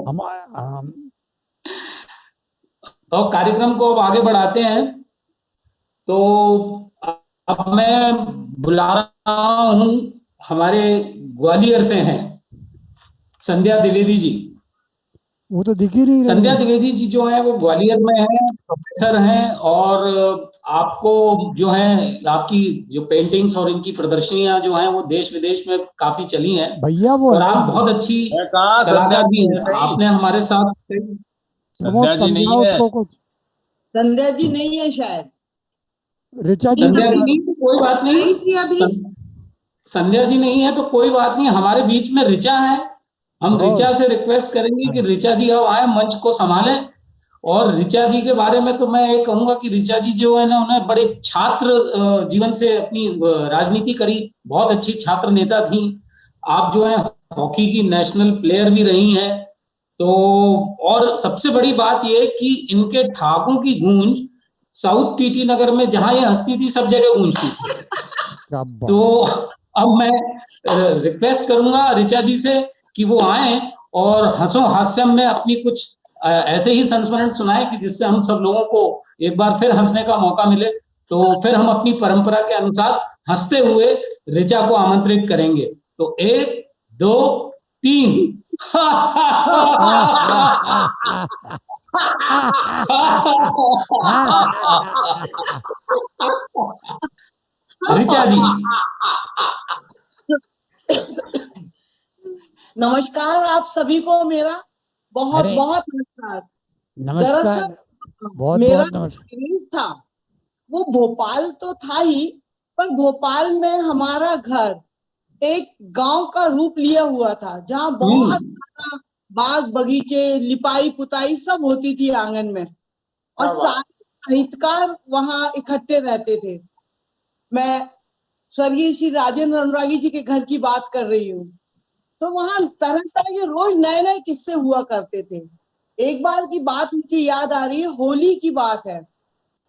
तो कार्यक्रम को अब आगे बढ़ाते हैं। तो अब मैं बुला रहा हूं, हमारे ग्वालियर से हैं संध्या द्विवेदी जी। वो तो दिख ही नहीं रही। संध्या द्विवेदी जी जो है वो ग्वालियर में है, प्रोफेसर हैं, और आपको जो है आपकी जो पेंटिंग्स और इनकी प्रदर्शनियां जो हैं वो देश विदेश में काफी चली हैं भैया। वो और आप बहुत अच्छी कलाकार भी हैं। आपने हमारे साथ संध्या जी नहीं है, संध्या जी नहीं है शायद। ऋचा जी संध्या जी नहीं तो कोई बात नहीं, संध्या जी नहीं है तो कोई बात नहीं, हमारे बीच में ऋचा है हम और ऋचा से रिक्वेस्ट करेंगे कि ऋचा जी अब आए, मंच को संभालें। और ऋचा जी के बारे में तो मैं ये कहूंगा कि ऋचा जी जो है ना, उन्हें बड़े छात्र जीवन से अपनी राजनीति करी, बहुत अच्छी छात्र नेता थी। आप जो है हॉकी की नेशनल प्लेयर भी रही हैं। तो और सबसे बड़ी बात यह कि इनके ठाकों की गूंज साउथ टीटी नगर में जहां ये हंसती थी, सब जगह गूंजती थी। क्या बात। तो अब मैं रिक्वेस्ट करूंगा ऋचा जी से कि वो आए और हंसो हास्यम में अपनी कुछ ऐसे ही संस्मरण सुनाए कि जिससे हम सब लोगों को एक बार फिर हंसने का मौका मिले। तो फिर हम अपनी परंपरा के अनुसार हंसते हुए ऋचा को आमंत्रित करेंगे। तो 1 2 3। ऋचा जी। नमस्कार आप सभी को मेरा बहुत अरे बहुत नमस्कार। नमस्कार, दरअसल बहुत मेरा बहुत नमस्कार। क्रेज था वो भोपाल तो था ही, पर भोपाल में हमारा घर एक गांव का रूप लिया हुआ था, जहाँ बहुत सारा बाग बगीचे, लिपाई पुताई सब होती थी आंगन में, और सारे साहित्यकार वहां इकट्ठे रहते थे। मैं स्वर्गीय श्री राजेंद्र अनुरागी जी के घर की बात कर रही हूँ। तो वहां तरह तरह के रोज नए नए किस्से हुआ करते थे। एक बार की बात मुझे याद आ रही है, होली की बात है।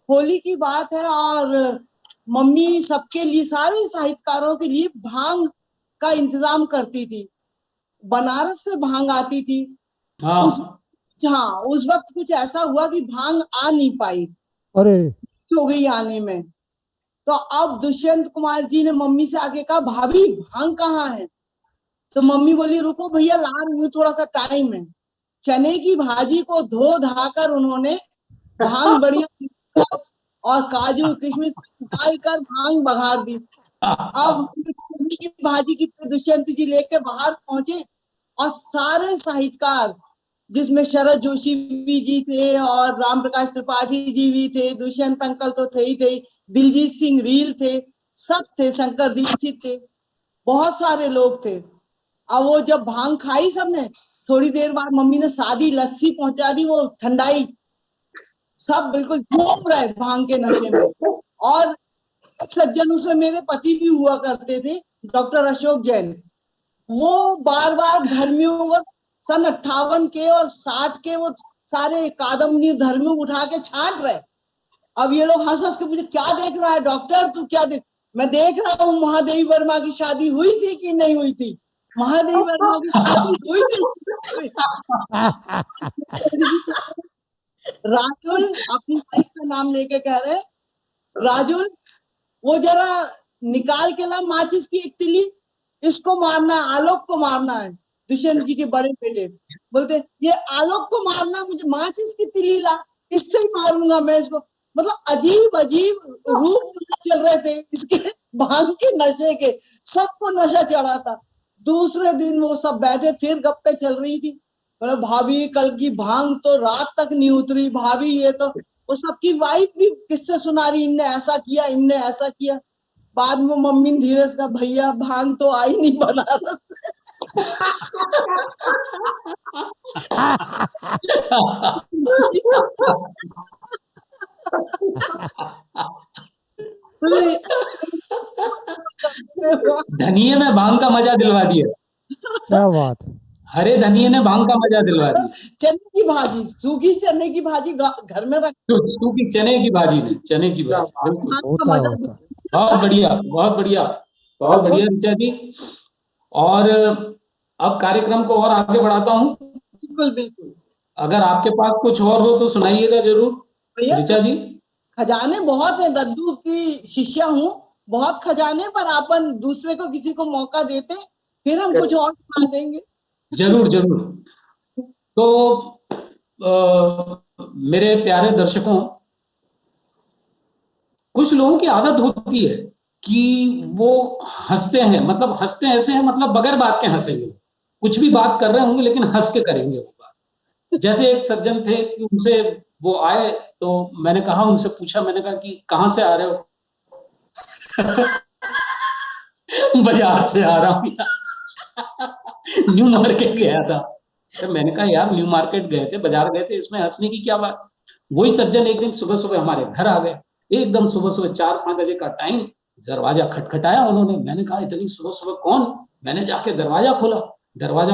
होली की बात है और मम्मी सबके लिए, सारे साहित्यकारों के लिए भांग का इंतजाम करती थी। बनारस से भांग आती थी। उस हाँ हाँ, उस वक्त कुछ ऐसा हुआ कि भांग आ नहीं पाई, अरे हो गई आने में। तो अब दुष्यंत कुमार जी ने मम्मी से आके कहा, भाभी भांग कहाँ है? तो मम्मी बोली, रुको भैया ला रही हूँ, थोड़ा सा टाइम है। चने की भाजी को धो धाकर उन्होंने भांग बढ़िया और काजू किशमिश डालकर भांग बघार दी। अब चने की भाजी की दुष्यंत जी लेके बाहर पहुंचे, और सारे साहित्यकार, जिसमें शरद जोशी जी थे और राम प्रकाश त्रिपाठी जी भी थे, दुष्यंत अंकल तो थे ही थे, दिलजीत सिंह रील थे, सब थे, शंकर दीक्षित थे, बहुत सारे लोग थे। अब वो जब भांग खाई सबने, थोड़ी देर बाद मम्मी ने सादी लस्सी पहुंचा दी, वो ठंडाई, सब बिल्कुल झूम रहे भांग के नशे में। और सज्जन उसमें मेरे पति भी हुआ करते थे, डॉक्टर अशोक जैन। वो बार बार धर्मियों, सन 58 के और 60 के, वो सारे कादम्बनी धर्मियों उठा के छांट रहे। अब ये लोग हंस हंस के पूछे, क्या देख रहा है डॉक्टर, तू क्या देख? मैं देख रहा हूँ महादेवी वर्मा की शादी हुई थी कि नहीं हुई थी। महादेवी वर्मा की शादी हुई थी। राजुल अपनी वाइफ का नाम लेके कह रहे, राजुल वो जरा निकाल के ला माचिस की एक तिली, इसको मारना है, आलोक को मारना है। दुष्यंत जी के बड़े बेटे बोलते, ये आलोक को मारना, मुझे माचिस की तिली ला, इससे ही मारूंगा मैं इसको। मतलब अजीब अजीब रूप चल रहे थे इसके भांग के नशे के, सबको नशा चढ़ा था। दूसरे दिन वो सब बैठे, फिर गप्पे चल रही थी। बोले, भाभी कल की भांग तो रात तक नहीं उतरी भाभी, ये तो। वो सबकी वाइफ भी किससे सुना रही, इनने ऐसा किया, इनने ऐसा किया। बाद में मम्मी ने धीरे से कहा, भैया भांग तो आई नहीं बनारस से। धनिये में भांग का मजा दिलवा दिया। क्या बात। हरे धनिये ने भांग का मजा दिलवा दिया। चने की भाजी, सूखी चने की भाजी घर में रख, सूखी चने की भाजी ने, चने की भाजी, बिल्कुल। होता होता। बहुत बढ़िया, बहुत बढ़िया, बहुत बढ़िया ऋचा जी। और अब कार्यक्रम को और आगे बढ़ाता हूँ। बिल्कुल बिल्कुल। अगर आपके पास कुछ और हो तो सुनाइएगा जरूर भैया ऋचा जी। खजाने बहुत है, दद्दू की शिष्या हूँ, बहुत खजाने, पर अपन दूसरे को किसी को मौका देते, फिर हम कुछ और सुना देंगे। जरूर जरूर। तो मेरे प्यारे दर्शकों, कुछ लोगों की आदत होती है कि वो हंसते हैं, मतलब हंसते ऐसे हैं, मतलब बगैर बात के हंसेंगे, कुछ भी बात कर रहे होंगे लेकिन हंस के करेंगे वो बात। जैसे एक सज्जन थे कि उनसे वो आए, तो मैंने कहा, उनसे पूछा, मैंने कहा कि कहाँ से आ रहे हो? बाजार से आ रहा हूँ। न्यू मार्केट गया था। तो मैंने कहा यार न्यू मार्केट गए थे, बाजार गए थे, इसमें हंसने की क्या बात। वही सज्जन एक दिन सुबह सुबह हमारे घर आ गए, एकदम सुबह सुबह 4-5 बजे का टाइम। दरवाजा खटखटाया उन्होंने, मैंने कहा इतनी सुबह सुबह कौन। मैंने जाके दरवाजा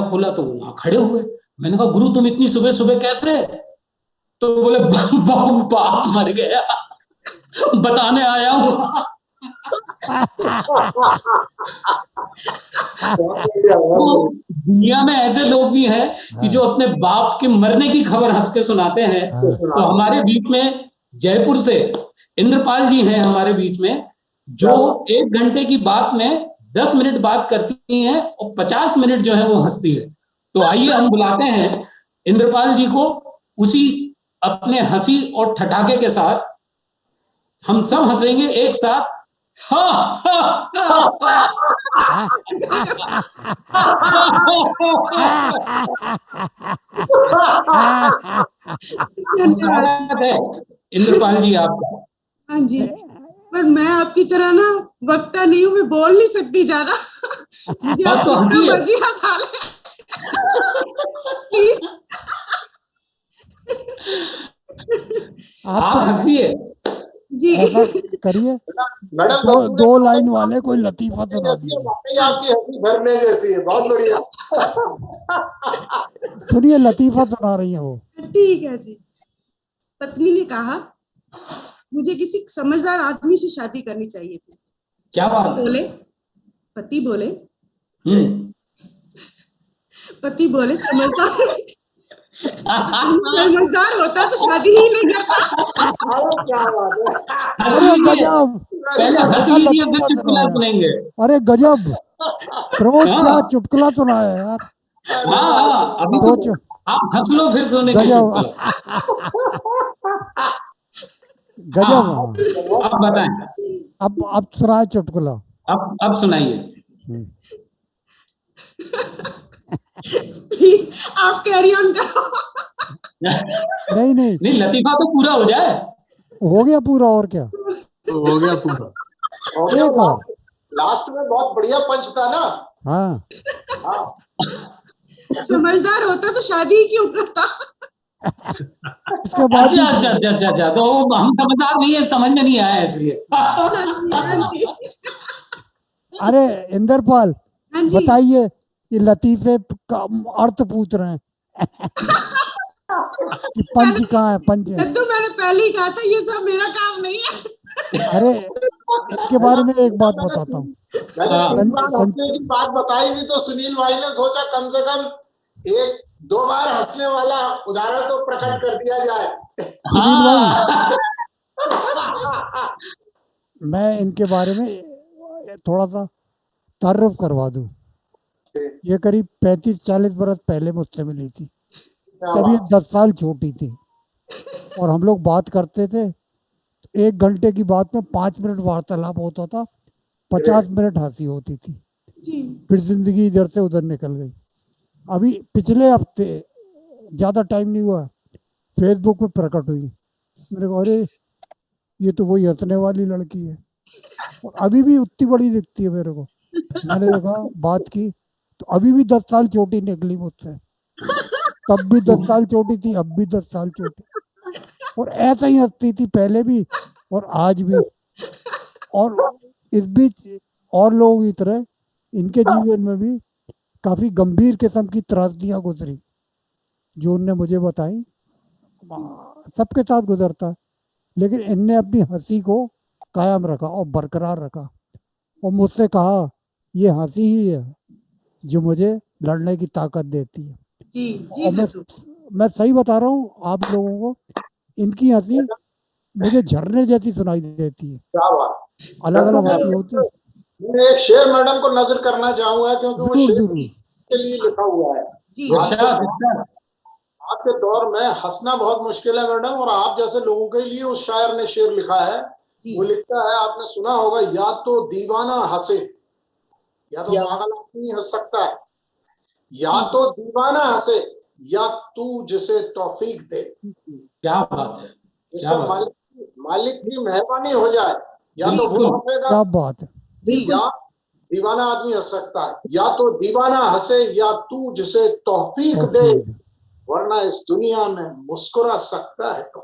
खोला तो वहां खड़े हुए। मैंने कहा गुरु तुम इतनी सुबह सुबह कैसे। तो बोले बाप मर गया, बताने आया हूँ। तो दुनिया में ऐसे लोग भी हैं कि जो अपने बाप के मरने की खबर हंस के सुनाते हैं। तो हमारे बीच में जयपुर से इंद्रपाल जी हैं हमारे बीच में, जो 1 घंटे की बात में 10 मिनट बात करती हैं और 50 मिनट जो है वो हंसती है। तो आइए हम बुलाते हैं इंद्रपाल जी को, उसी अपने हंसी और ठठाके के साथ हम सब हंसेंगे एक साथ। स्वागत है इंद्रपाल जी आपका। हाँ जी, पर मैं आपकी तरह ना वक्ता नहीं हूँ, मैं बोल नहीं सकती ज्यादा। मुझे बस आप तो जितना हंसिए। मर्जी हंसा लें। प्लीज आप हंसिए जी। ऐसा करिए, मैडम दो लाइन वाले कोई लतीफा सुना दीजिए। वाकई आपकी हंसी झरने जैसी है, बहुत बढ़िया। सुनिए, लतीफा सुना रही है वो। ठीक है जी। पत्नी ने कहा मुझे किसी समझदार आदमी से शादी करनी चाहिए थी। क्या बात है। पति बोले हम्म। पति बोले समझदार होता तो शादी ही नहीं करता। अरे क्या बात है। अरे गजब, पहले हंस लीजिए फिर चुटकुला सुनेंगे। अरे गजब प्रमोद, क्या हाँ चुटकुला सुनाया यार। हाँ, अभी तो तो आप हंस लो फिर सुनेंगे गजब चुटकुला। गजब। हाँ, अब बताएं। अब सुनाए चुटकुला। अब सुनाइए। प्लीज आप कैरी ऑन करो। नहीं नहीं, नहीं, लतीफा तो पूरा हो जाए। हो गया पूरा, और क्या। तो हो गया पूरा। एक और। लास्ट में बहुत बढ़िया पंच था ना। हाँ, समझदार होता तो शादी ही क्यों करता। इसके बाद अच्छा अच्छा अच्छा अच्छा अच्छा, तो हम समझदार नहीं है, समझ में नहीं आया इसलिए। हाँ जी। अरे इंद्रपाल, हाँ जी। बताइए, ये लतीफे का अर्थ पूछ रहे हैं कि पंच कहाँ है, पंच है। तो मैंने पहले ही कहा था ये सब मेरा काम नहीं है। अरे इसके बारे में एक बात बताता हूँ। हंसने की बात बताई थी तो सुनील भाई ने सोचा कम से कम 1-2 बार हंसने वाला उदाहरण तो प्रकट कर दिया जाए। सुनील भाई, मैं इनके बारे में थोड़ा सा तारुफ करवा दूं। ये करीब 35-40 बरस पहले मुझसे मिली थी, तब ये 10 साल छोटी थी, और हम लोग बात करते थे। 1 घंटे की बात में 5 मिनट वार्तालाप होता था, 50 मिनट हंसी होती थी। फिर जिंदगी इधर से उधर निकल गई। अभी पिछले हफ्ते, ज़्यादा टाइम नहीं हुआ, फेसबुक पे प्रकट हुई। मेरे को अरे ये तो वही हंसने वाली लड़की है, और अभी भी उतनी बड़ी दिखती है मेरे को। मैंने देखा, बात की, तो अभी भी 10 साल छोटी निकली मुझसे। तब भी 10 साल छोटी थी, अब भी 10 साल छोटी, और ऐसा ही हंसती थी पहले भी और आज भी। और इस बीच और लोगों की तरह इनके जीवन में भी काफी गंभीर किस्म की त्रासदियां गुजरी, जो उनने मुझे बताई। सबके साथ गुजरता है, लेकिन इनने अपनी हंसी को कायम रखा और बरकरार रखा, और मुझसे कहा ये हंसी ही है जो मुझे लड़ने की ताकत देती है। जी और मैं सही बता रहा हूँ आप लोगों को, इनकी हंसी मुझे झरने जैसी सुनाई देती है। क्या बात। अलग अलग हंसी होती है। मैं एक शेर मैडम को नजर करना चाहूंगा, क्योंकि वो शेर जरूर के लिए लिखा हुआ है। आज के दौर में हंसना बहुत मुश्किल है मैडम, और आप जैसे लोगों के लिए उस शायर ने शेर लिखा है। वो लिखता है, आपने सुना होगा, या तो दीवाना हंसे, या तो पागल आदमी हंस सकता है, या तो दीवाना हंसे, या तू जिसे तौफीक दे। क्या बात है। इस पर मालिक की मेहरबानी हो जाए, या तो वो हंसेगा, क्या बात है। या दीवाना आदमी हंस सकता है, या तो दीवाना हंसे या तू जिसे तौफीक दे, वरना इस दुनिया में मुस्कुरा सकता है कौन।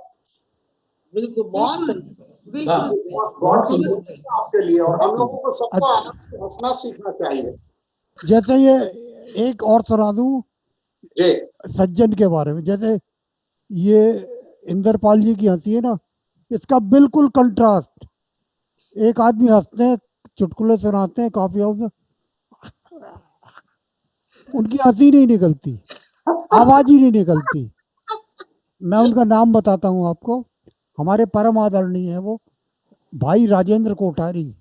बिल्कुल, बहुत बिल्कुल सही। बिल्कुल बहुत सुंदर आपके लिए, और हम लोगों को सबको आनंद से हंसना सीखना चाहिए। जैसे ये एक और सुना दूं जी सज्जन के बारे में। जैसे ये इंद्रपाल जी की हंसी है ना, इसका बिल्कुल कंट्रास्ट। एक आदमी हंसते हैं, चुटकुले सुनाते हैं कॉफी हाउस में, उनकी हंसी नहीं निकलती, आवाज ही नहीं निकलती। मैं उनका नाम बताता हूँ आपको, हमारे परम आदरणीय है वो, भाई राजेंद्र कोठारी।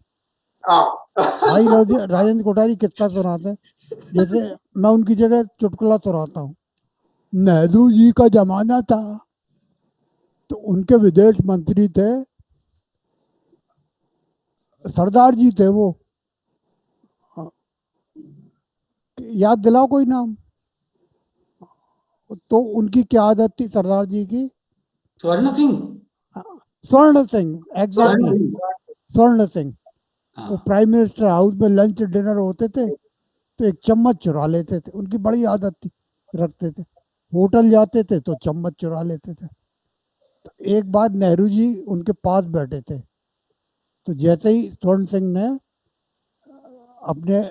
हाँ भाई राजेंद्र कोठारी किस्सा सुनाते हैं। जैसे मैं उनकी जगह चुटकुला सुनाता हूँ। नेहरू जी का जमाना था तो उनके विदेश मंत्री थे, सरदार जी थे वो, याद दिलाओ कोई नाम। तो उनकी क्या आदत थी सरदार जी की? स्वर्ण सिंह। स्वर्ण सिंह, स्वर्ण एग्जैक्टली, सिंह। स्वर्ण सिंह। वो हाँ प्राइम मिनिस्टर हाउस में लंच डिनर होते थे तो एक चम्मच चुरा लेते थे, उनकी बड़ी आदत थी, रखते थे। होटल जाते थे तो चम्मच चुरा लेते थे। तो एक बार नेहरू जी उनके पास बैठे थे, तो जैसे ही स्वर्ण सिंह ने अपने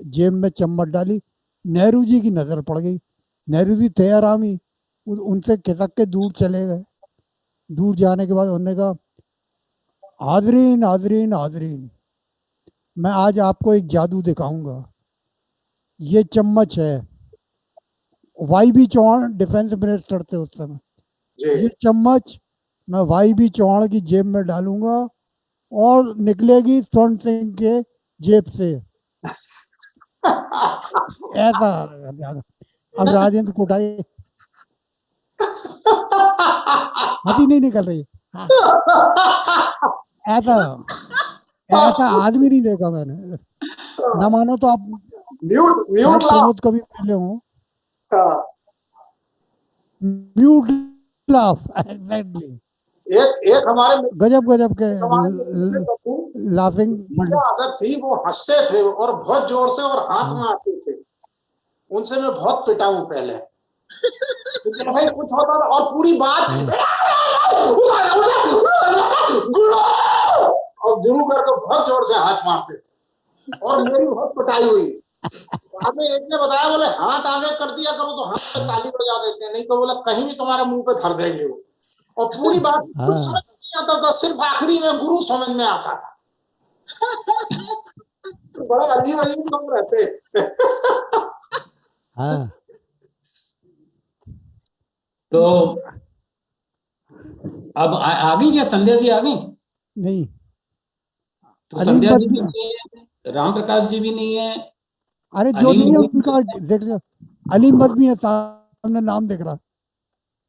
जेब में चम्मच डाली, नेहरू जी की नजर पड़ गई। नेहरू जी थे आरामी, उनसे खिसक के दूर चले गए। दूर जाने के बाद उन्होंने कहा, हाजरीन हाजरीन हाजरीन, मैं आज आपको एक जादू दिखाऊंगा। ये चम्मच है, वाई बी चौहान डिफेंस मिनिस्टर थे उस समय। जी ये चम्मच मैं वाई बी चौहान की जेब में डालूंगा और निकलेगी स्वर्ण सिंह के जेब से। ऐसा। अब राजेंद्र कोठारी, हंसी नहीं निकल रही। हाँ, ऐसा ऐसा आदमी नहीं देखा मैंने। ना मानो तो आप म्यूट म्यूट ला। प्रमोद कभी मिले हो, हाँ, म्यूट लाफ, एग्जैक्टली। एक एक हमारे गजब गजब के हमारे मित्र थे दद्दू, लाफिंग। क्या आदत थी, वो हंसते थे और बहुत जोर से और हाथ मारते थे। उनसे मैं बहुत पिटा हूं पहले, तो भाई कुछ होता था और पूरी बात गुरु, और गुरु करके बहुत जोर से हाथ मारते थे और मेरी बहुत पिटाई हुई। बाद में एक ने बताया, बोले हाथ आगे कर दिया करो तो हाथ पे ताली बजा देते हैं, नहीं तो बोला कहीं भी तुम्हारे मुंह पे धर देंगे वो। और पूरी बात कुछ समझ नहीं आता था, सिर्फ आखिरी में गुरु समझ में आता था। बड़े अजीब अजीब लोग रहते। हाँ, तो अब आ गई क्या संध्या जी? आ गई? नहीं, तो अलीम संध्या जी बद भी नहीं है, राम प्रकाश जी भी नहीं है, अरे जो अलीम नहीं है भाई उनका देख लो। अलीम बदमी है, सामने नाम दिख रहा।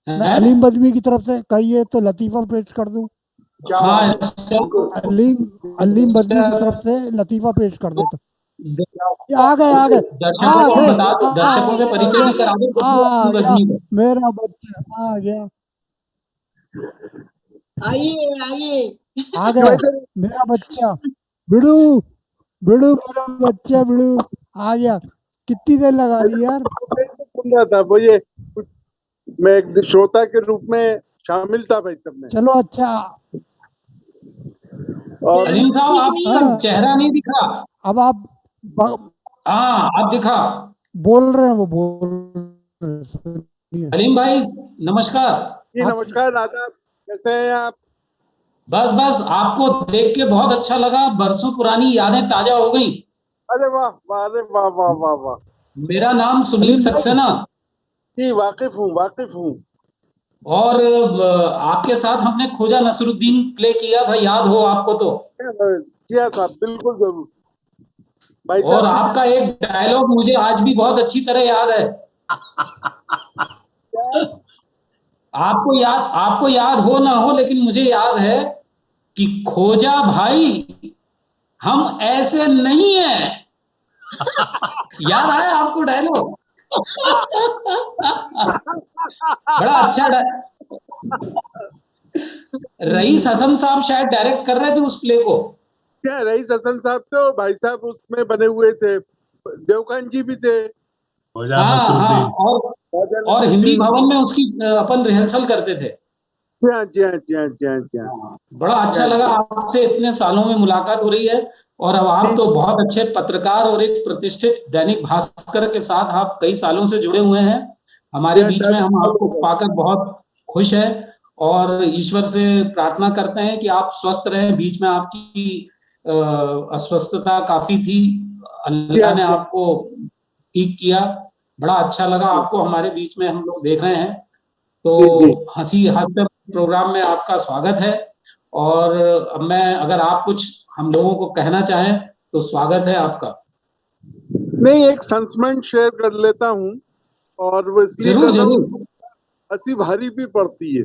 मैं है। अलीम बदमी की तरफ से कहिए तो लतीफा पेश कर दूं। क्या हाँ बात है, बिल्कुल। अलीम बदमी की तरफ से लतीफा पेश कर देता। ये आ गए आ गए दर्शकों आ को गए बता दो, दर्शकों से आ परिचय गया भी करा दो आ दद्दू गया बजनी को। मेरा बच्चा आ गया। आइए आइए। आ गया मेरा बच्चा बिड़ू। बिड़ू मेरा बच्चा बिड़ू आ गया। कितनी देर लगा दी यार। सुन रहा था वो, ये मैं एक श्रोता के रूप में शामिल था भाई सब में। चलो अच्छा। और अलीम साहब आपका हाँ, चेहरा नहीं दिखा। अब आप हाँ अब दिखा। बोल रहे हैं, वो बोल रहे हैं, सुनिए। अलीम भाई नमस्कार। जी आप नमस्कार आदाब, कैसे हैं आप? बस बस आपको देख के बहुत अच्छा लगा, बरसों पुरानी यादें ताजा हो गई। अरे वाह वाह, अरे वाह वाह वाह वाह। मेरा नाम सुनील अलीम भाई, सक्सेना, जी वाकिफ हूँ वाकिफ हूँ। और आपके साथ हमने खोजा नसरुद्दीन प्ले किया था, याद हो आपको तो। किया था, बिल्कुल जरूर भाई और साहब। आपका एक डायलॉग मुझे आज भी बहुत अच्छी तरह याद है। आपको याद हो ना हो, लेकिन मुझे याद है कि खोजा भाई हम ऐसे नहीं है। याद आया आपको डायलॉग? बड़ा अच्छा रईस हसन साहब शायद डायरेक्ट कर रहे थे उस प्ले को। क्या रईस हसन साहब थे, भाई साहब उसमें बने हुए थे, देवकान जी भी थे, ख्वाजा हाँ हाँ, नसीरुद्दीन। और हिंदी भवन में उसकी अपन रिहर्सल करते थे। जी हाँ जी हाँ जी हाँ जी हाँ जी हाँ हाँ, बड़ा अच्छा लगा आपसे इतने सालों में मुलाकात हो रही है। और अब आप तो बहुत अच्छे पत्रकार और एक प्रतिष्ठित दैनिक भास्कर के साथ आप कई सालों से जुड़े हुए हैं हमारे बीच में। हम आपको पाकर बहुत खुश हैं और ईश्वर से प्रार्थना करते हैं कि आप स्वस्थ रहें। बीच में आपकी अस्वस्थता काफी थी, अल्लाह ने आपको ठीक किया। बड़ा अच्छा लगा आपको हमारे बीच में हम लोग देख रहे हैं। तो हंसी हंसकर प्रोग्राम में आपका स्वागत है। और अब मैं, अगर आप कुछ हम लोगों को कहना चाहें तो स्वागत है आपका। नहीं, एक संस्मरण शेयर कर लेता हूँ, और वो इसलिए जरूर कर रहा जरूर, हूँ, हंसी भारी भी पड़ती है।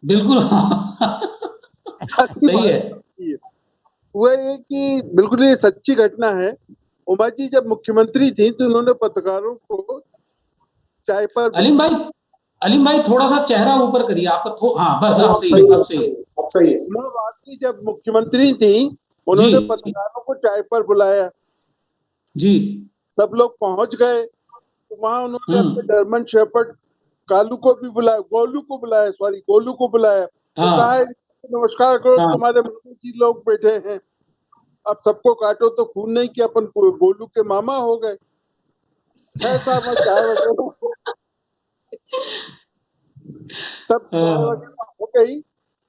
बिल्कुल हंसी सही भारी है। पड़ती है। वो ये कि बिल्कुल ये सच्ची घटना है। उमा जी जब मुख्यमंत्री थी तो उन्होंने पत्रकारों को चाय पर अलीम भाई थोड़ा सा चेहरा ऊपर करिए आपका। हाँ बस, अब सही है, अब सही है। सही है। उमा भारती जब मुख्यमंत्री थी उन्होंने जी पत्रकारों को चाय पर बुलाया, जी। सब लोग पहुंच गए, तो वहां उन्होंने अपने हम्म। जर्मन शेफर्ड कालू को भी बुलाया, गोलू को बुलाया, तो कहा हाँ नमस्कार करो, हाँ तुम्हारे मामा जी लोग बैठे हैं, अब सबको काटो तो खून नहीं कि अपन गोलू के मामा हो गए। ऐसा मैं चाय वगैरह सब चाय हाँ वगैरह हो गई।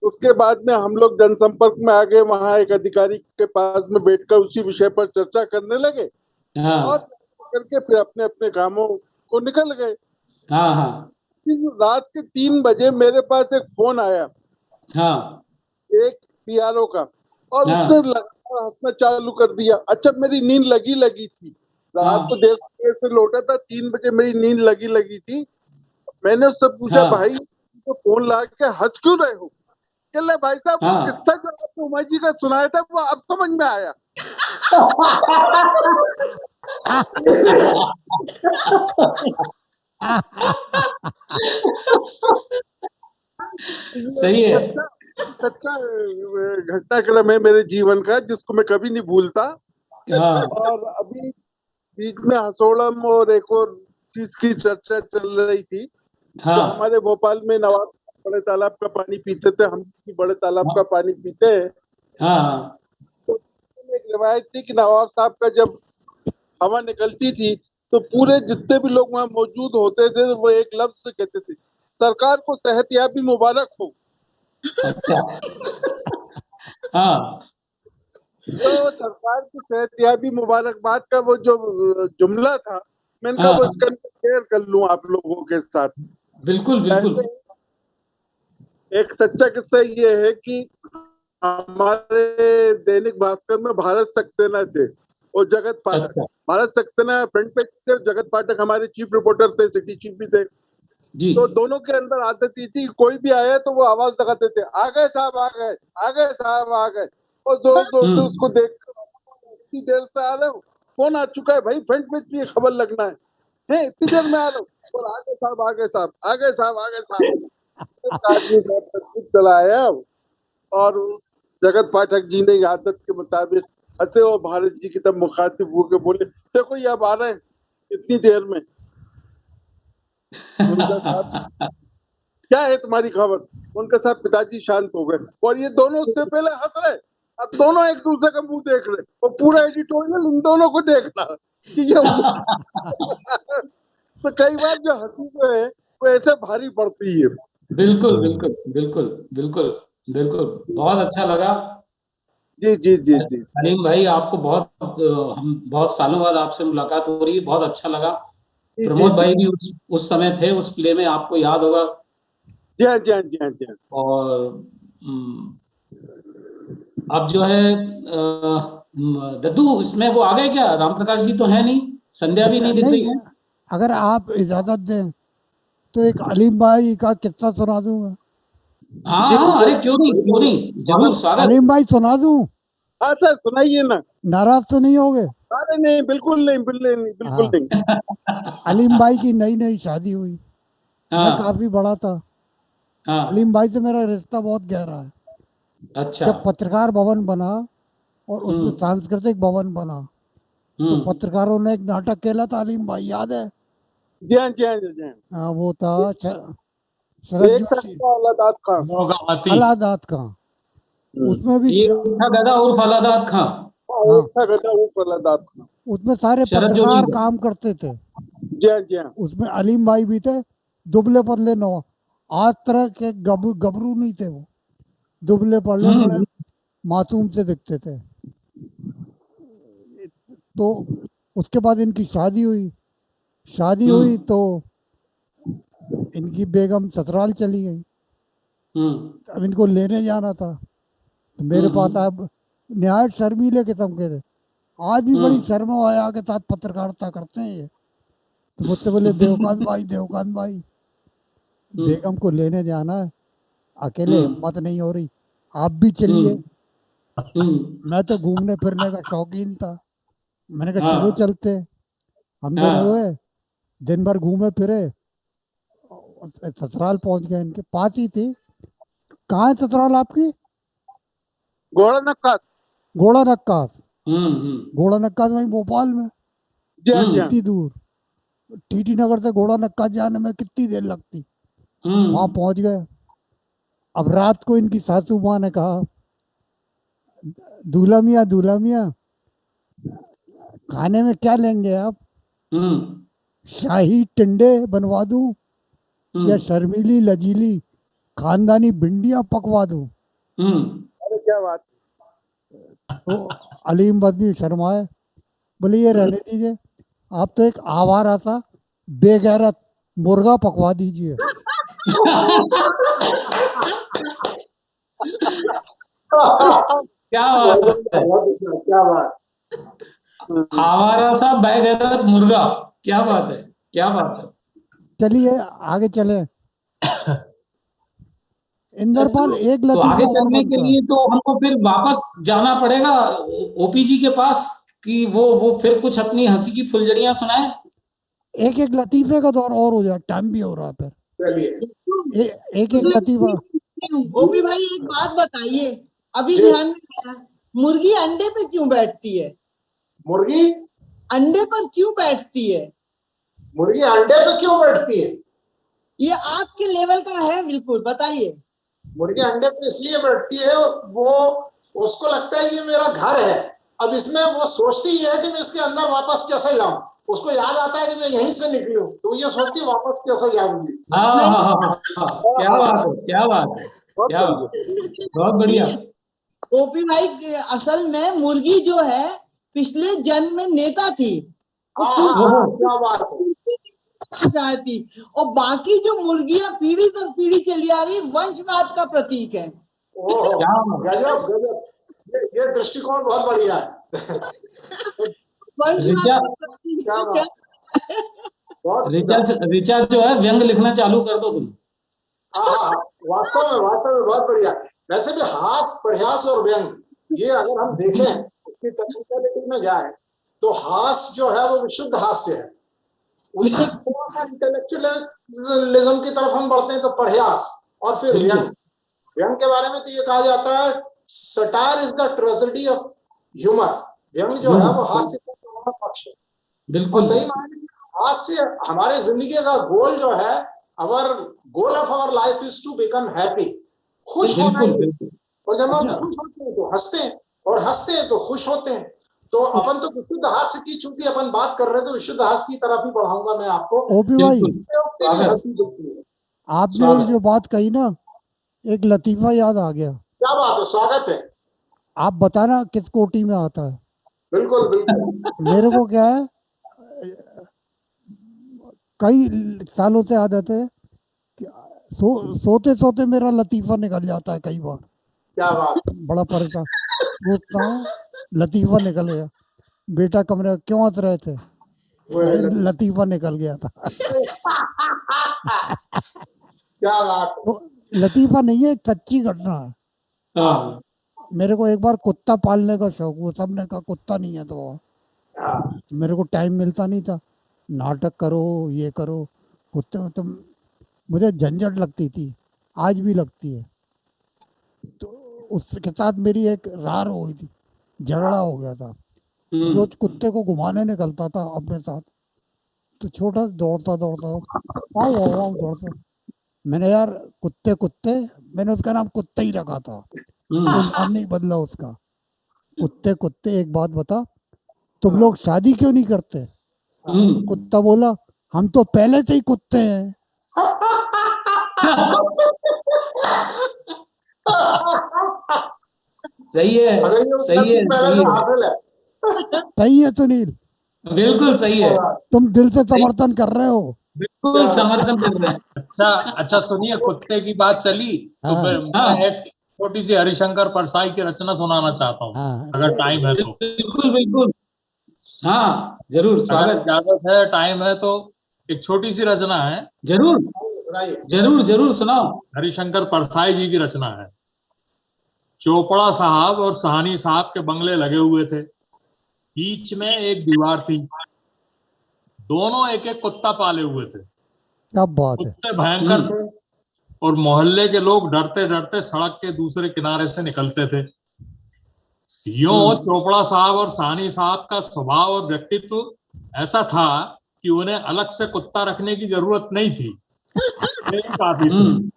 उसके बाद में हम लोग जनसंपर्क में आ गए, वहां एक अधिकारी के पास में बैठकर उसी विषय पर चर्चा करने लगे, और हाँ करके फिर अपने अपने कामों को निकल गए। हाँ हाँ रात के 3 बजे मेरे पास एक फोन आया, हाँ एक पीआरओ का, और उसने हाँ लगातार हंसना चालू कर दिया। अच्छा, मेरी नींद लगी लगी थी, रात को हाँ देर से लौटा था, 3 बजे मेरी नींद लगी लगी थी। मैंने उससे पूछा, हाँ भाई तो फोन ला के हंस क्यों रहे हो? कह ले भाई साहब, वो हाँ किस्सा जो आपने उमा जी का सुनाया था वो अब समझ में आया। सही है। सच्चा सच्चा घटनाक्रम है मेरे जीवन का, जिसको मैं कभी नहीं भूलता। हाँ और अभी बीच में हसोड़म और एक और चीज की चर्चा चल रही थी, तो हाँ हमारे भोपाल में नवाब बड़े तालाब का पानी पीते थे, हम भी बड़े तालाब का पानी पीते हैं। हाँ तो एक रिवायत थी कि नवाब साहब का जब हवा निकलती थी तो पूरे जितने भी लोग वहां मौजूद होते थे वो एक लफ्ज से कहते थे, सरकार को सेहतयाबी मुबारक हो। अच्छा। हाँ तो सरकार की सेहतयाबी मुबारकबाद का वो जो जुमला था, मैंने कहा वो हाँ इसका शेयर कर लूं आप लोगों के साथ। बिल्कुल बिल्कुल। पहले एक सच्चा किस्सा ये है कि हमारे दैनिक भास्कर में भारत सक्सेना थे और जगत पाठक। अच्छा भारत सक्सेना फ्रंट पेज थे, जगत पाठक हमारे चीफ रिपोर्टर थे, सिटी चीफ भी थे। जी। तो दोनों के अंदर आदत ये थी, कोई भी आया तो वो आवाज लगाते थे, आ गए साहब आ गए, आ गए साहब आ गए, और जोर जोर से उसको देख कर, इतनी देर से आ रहे हो, फोन आ चुका है भाई, फ्रंट पेज पे खबर लगना है इतनी देर में आ रहे हो, और आ गए साहब आ गए साहब आ गए साहब आ गए साहब। आदमी साहब सब कुछ चलाया, और जगत पाठक जी ने आदत के मुताबिक हंसे और भारत जी की तब मुखातिब होकर बोले, देखो ये अब आ रहे हैं इतनी देर में। उनका साहब क्या है तुम्हारी खबर? उनके साथ पिताजी शांत हो गए, और ये दोनों उससे पहले हंस रहे, अब दोनों एक दूसरे का मुंह देख रहे, और पूरा एडिटोरियल इन दोनों को देखना कि ये तो कई बार जो हंसी जो है वो ऐसे भारी पड़ती है। बिल्कुल बिल्कुल बिल्कुल बिल्कुल बिल्कुल। बहुत अच्छा लगा। जी जी जी जी अलीम भाई, आपको बहुत हम बहुत सालों बाद आपसे मुलाकात हो रही है, बहुत अच्छा लगा। जी जी प्रमोद जी भाई भी उस समय थे उस प्ले में, आपको याद होगा। जी हाँ जी हाँ जी हाँ जी हाँ। और अब जो है दद्दू, इसमें वो आ गए क्या? राम प्रकाश जी तो है नहीं, संध्या भी अच्छा नहीं दिख रही नहीं, है। अगर आप इजाजत दें तो एक अलीम भाई का किस्सा सुना दूं मैं। हाँ हाँ, अरे क्यों नहीं, जरूर स्वागत। अलीम भाई सुना दूं? हाँ सर सुनाइए ना। नाराज तो नहीं होगे? अरे नहीं, बिल्कुल नहीं, बिल्कुल नहीं, बिल्कुल हाँ, नहीं। अलीम भाई की नई नई शादी हुई, मैं हाँ काफी बड़ा था। हाँ। अलीम भाई से मेरा रिश्ता बहुत गहरा है। अच्छा। जब पत्रकार भवन बना और उसमें सांस्कृतिक भवन बना। तो पत्रकारों ने एक नाटक खेला था, अलीम भाई याद है? जी हाँ जी हाँ जी हाँ। हाँ, वो था शरद एक जोशी, था अलादात खां। मोगावती। अलादात खां। उसमें भी ये था गदा उर्फ अलादात खां। हाँ, एक था गदा उर्फ अलादात खां। उसमें सारे शरद जोशी पत्रकार का। काम करते थे। जी हाँ जी हाँ। उसमें अलीम भाई भी थे, दुबले पतले नौ, आज तरह के गबरू नहीं थे वो, दुबले पतले बड़े मासूम से दिखते थे। तो उसके बाद इनकी शादी हुई। शादी हुई तो इनकी बेगम ससुराल चली गई। अब इनको लेने जाना था, तो मेरे पास अब निहायत शर्मीले किस्म के थे, आज भी बड़ी शर्म आया के साथ पत्रकारिता करते हैं ये। तो मुझसे बोले, देवकांत भाई बेगम को लेने जाना है, अकेले हिम्मत नहीं हो रही, आप भी चलिए। मैं तो घूमने फिरने का शौकीन था, मैंने कहा चलो चलते। हम दोनों हुए, दिन भर घूमे फिरे, ससुराल पहुंच गए, इनके पास ही थी। कहाँ है ससुराल आपकी? घोड़ा नक्कास। घोड़ा नक्कास। घोड़ा नक्कास वहीं भोपाल में। जी हाँ जी हाँ। कितनी दूर? टीटी नगर से घोड़ा नक्कास जाने में कितनी देर लगती? वहां पहुंच गए। अब रात को इनकी सासू माँ ने कहा, दूल्हा मियाँ खाने में क्या लेंगे आप? शाही टिंडे बनवा दूं या शर्मीली लजीली खानदानी भिंडियां पकवा दूं? अरे क्या बात। तो अलीम बस भी शर्माए, बोले ये रहने दीजिए, आप तो एक आवारा सा बेगैरत मुर्गा पकवा दीजिए। क्या बात है, क्या बात। आवारा सा बैगैरत मुर्गा, क्या बात है, क्या बात है। चलिए आगे चले। इंद्रपाल एक तो आगे लतीफा और चलने के बनता। लिए तो हमको फिर वापस जाना पड़ेगा ओपी जी के पास कि वो फिर कुछ अपनी हंसी की फुलझड़ियां सुनाए। एक एक लतीफे का दौर और हो जाए, टाइम भी हो रहा है फिर। चलिए एक एक लतीफा। ओपी भाई एक बात बताइए, अभी जी। ध्यान में आया, मुर्गी अंडे पे क्यों बैठती है? मुर्गी अंडे पर क्यों बैठती है? मुर्गी अंडे पे क्यों बैठती है? ये आपके लेवल का है, बिल्कुल बताइए। मुर्गी अंडे पे इसलिए बैठती है, वो उसको लगता है ये मेरा घर है। अब इसमें वो सोचती है कि मैं इसके अंदर वापस कैसे जाऊं। उसको याद आता है कि मैं यहीं से निकली हूं, तो ये सोचती है वापस कैसे जाऊंगी। क्या बात है, क्या बात है, बहुत क्या बढ़िया। बात, बहुत बढ़िया। ओपी भाई असल में मुर्गी जो है पिछले जन्म में नेता थी, वो क्या बात है। कुर्सी चाहती, और बाकी जो मुर्गियां पीढ़ी दर पीढ़ी चली आ रही वंशवाद का प्रतीक है। ओहो, गजब गजब, ये दृष्टिकोण बहुत बढ़िया है। ऋचा क्या बात। बहुत ऋचा जो है व्यंग लिखना चालू कर दो तुम। वास्तव में बहुत बढ़िया। वैसे भी हास, प्रयास और व्यंग, ये अगर हम देखें उसकी टेक्निकलिटी में जाए तो हास जो है वो विशुद्ध हास्य है। उससे थोड़ा सा इंटेलेक्चुअलिज्म की तरफ हम बढ़ते हैं तो प्रयास, और फिर व्यंग। व्यंग के बारे में तो ये कहा जाता है, satire is the tragedy of humour. व्यंग जो है वो हास्य का पक्ष है। बिल्कुल सही मायने में हास्य हमारे जिंदगी का गोल जो है, our goal of our life is to become happy, खुश होना। और जब हम खुश होते हैं तो हंसते हैं, और हंसते हैं तो खुश होते हैं। तो अपन तो विशुद्ध हास्य की चूंकि अपन बात कर रहे थे, विशुद्ध हास्य की तरफ ही बढ़ाऊंगा मैं आपको। ओपी भाई, आपने आपने जो बात कही ना, एक लतीफा याद आ गया। क्या बात है, स्वागत है। आप बताना किस कोटि में आता है। बिल्कुल बिल्कुल। मेरे को क्या है, कई सालों से आदत है कि सोते सोते मेरा लतीफा निकल जाता है कई बार। क्या बात। बड़ा परेशान सोचता हूँ, लतीफा निकल गया। बेटा कमरे में क्यों हंस रहे थे? लतीफा निकल गया था। क्या बात। तो लतीफा नहीं है, एक सच्ची घटना है। मेरे को एक बार कुत्ता पालने का शौक हुआ, सबने कहा कुत्ता नहीं है तो मेरे को टाइम मिलता नहीं था। नाटक करो, ये करो, कुत्ते में तो मुझे झंझट लगती थी, आज भी लगती है। तो उसके साथ मेरी एक रार हो गई थी, झगड़ा हो गया था। रोज कुत्ते को घुमाने निकलता था अपने साथ, तो छोटा दौड़ता दौड़ता वाव वाव वाव दौड़ता। मैंने यार कुत्ते कुत्ते, मैंने उसका नाम कुत्ते ही रखा था, कोई नाम नहीं बदला उसका। कुत्ते कुत्ते, एक बात बता, तुम लोग शादी क्यों नहीं करते? कुत्ता बोला, हम तो पहले से ही कुत्ते हैं। सही है, सही है, सही है, सही है सुनील, बिल्कुल सही है। तुम दिल से समर्थन कर रहे हो। बिल्कुल समर्थन कर रहे हैं। अच्छा सुनिए, कुत्ते की बात चली तो मैं एक छोटी सी हरिशंकर परसाई की रचना सुनाना चाहता हूँ, अगर टाइम है तो। बिल्कुल बिल्कुल, हाँ जरूर, स्वागत। इजाजत है, टाइम है तो एक छोटी सी रचना है। जरूर जरूर जरूर सुनाओ। हरिशंकर परसाई जी की रचना है। चोपड़ा साहब और सहानी साहब के बंगले लगे हुए थे, बीच में एक दीवार थी, दोनों एक एक कुत्ता पाले हुए थे। क्या बात है। कुत्ते भयंकर थे और मोहल्ले के लोग डरते डरते सड़क के दूसरे किनारे से निकलते थे। यूं चोपड़ा साहब और सहानी साहब का स्वभाव और व्यक्तित्व ऐसा था कि उन्हें अलग से कुत्ता रखने की जरूरत नहीं थी, यही काफी थी।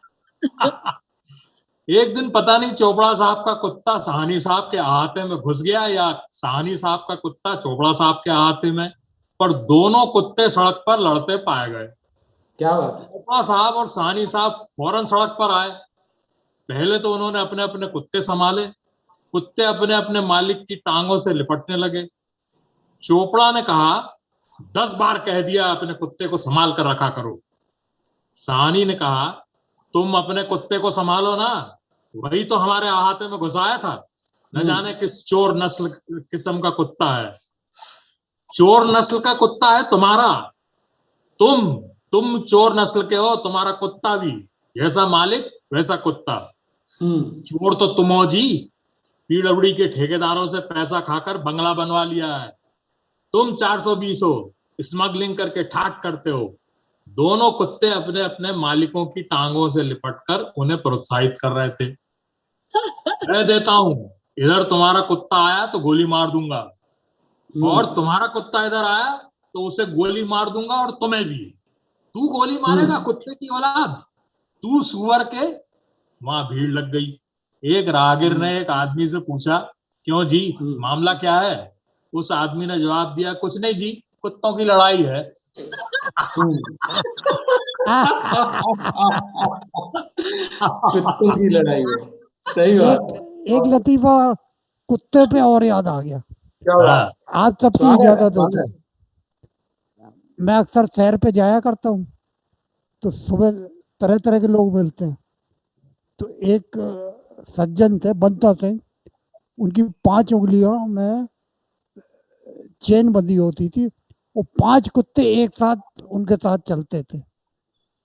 एक दिन पता नहीं चोपड़ा साहब का कुत्ता सहानी साहब के अहाते में घुस गया या सहानी साहब का कुत्ता चोपड़ा साहब के अहाते में, पर दोनों कुत्ते सड़क पर लड़ते पाए गए। क्या बात है। चोपड़ा साहब और सहानी साहब फौरन सड़क पर आए। पहले तो उन्होंने अपने अपने कुत्ते संभाले, कुत्ते अपने अपने मालिक की टांगों से लिपटने लगे। चोपड़ा ने कहा, 10 बार कह दिया अपने कुत्ते को संभाल कर रखा करो। सहानी ने कहा, तुम अपने कुत्ते को संभालो ना, वही तो हमारे अहाते में घुसाया था, न जाने किस चोर नस्ल किस्म का कुत्ता है। चोर नस्ल का कुत्ता है तुम्हारा, तुम चोर नस्ल के हो, तुम्हारा कुत्ता भी, जैसा मालिक वैसा कुत्ता। चोर तो तुम हो जी, पीडब्ल्यूडी के ठेकेदारों से पैसा खाकर बंगला बनवा लिया है। तुम 420 हो, स्मगलिंग करके ठाक करते हो। दोनों कुत्ते अपने अपने मालिकों की टांगों से लिपटकर उन्हें प्रोत्साहित कर रहे थे। मैं देता हूं, इधर तुम्हारा कुत्ता आया तो गोली मार दूंगा, और तुम्हारा कुत्ता इधर आया तो उसे गोली मार दूंगा, और तुम्हें भी। तू गोली मारेगा कुत्ते की औलाद, तू सुअर के। वहां भीड़ लग गई। एक राहगीर ने एक आदमी से पूछा, क्यों जी, मामला क्या है? उस आदमी ने जवाब दिया, कुछ नहीं जी, कुत्तों की लड़ाई है। कुत्तों की लड़ाई है, सही बात। एक लतीफा कुत्ते पे और याद आ गया। आज सबकी इजाजत हो तो मैं अक्सर शहर पे जाया करता हूँ, तो सुबह तरह तरह के लोग मिलते हैं। तो एक सज्जन थे, बंता सिंह, उनकी 5 उंगलियों में चेन बंधी होती थी, वो 5 कुत्ते एक साथ उनके साथ चलते थे।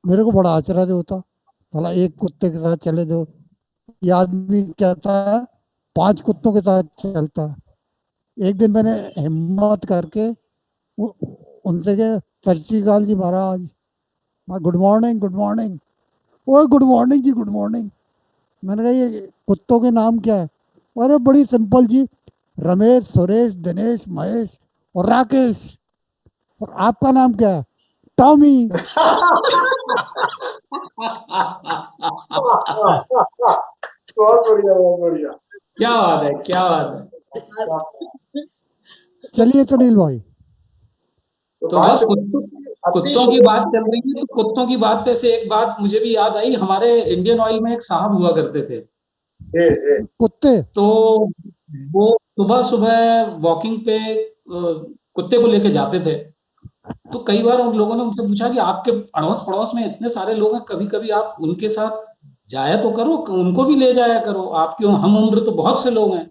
मेरे को बड़ा आश्चर्य होता, साला एक कुत्ते के साथ चले दो, ये आदमी क्या था 5 कुत्तों के साथ चलता है। एक दिन मैंने हिम्मत करके उनसे कहा, सत श्री अकाल जी महाराज, गुड मॉर्निंग गुड मॉर्निंग। ओ गुड मॉर्निंग जी, गुड मॉर्निंग। मैंने कहा ये कुत्तों के नाम क्या है? अरे बड़ी सिंपल जी, रमेश, सुरेश, दिनेश, महेश और राकेश। और आपका नाम क्या है? टॉमी। बहुत बढ़िया, बहुत बढ़िया। क्या बात है, क्या बात है। चलिए सुनील भाई, तो बस कुत्तों की बात चल रही है, तो कुत्तों की बात पे से एक बात मुझे भी याद आई। हमारे इंडियन ऑयल में एक साहब हुआ करते थे कुत्ते, तो वो सुबह सुबह वॉकिंग पे कुत्ते को लेके जाते थे। तो कई बार उन लोगों ने उनसे पूछा कि आपके अड़ोस पड़ोस में इतने सारे लोग हैं, कभी कभी आप उनके साथ जाया तो करो, उनको भी ले जाया करो, आपके हम उम्र तो बहुत से लोग हैं।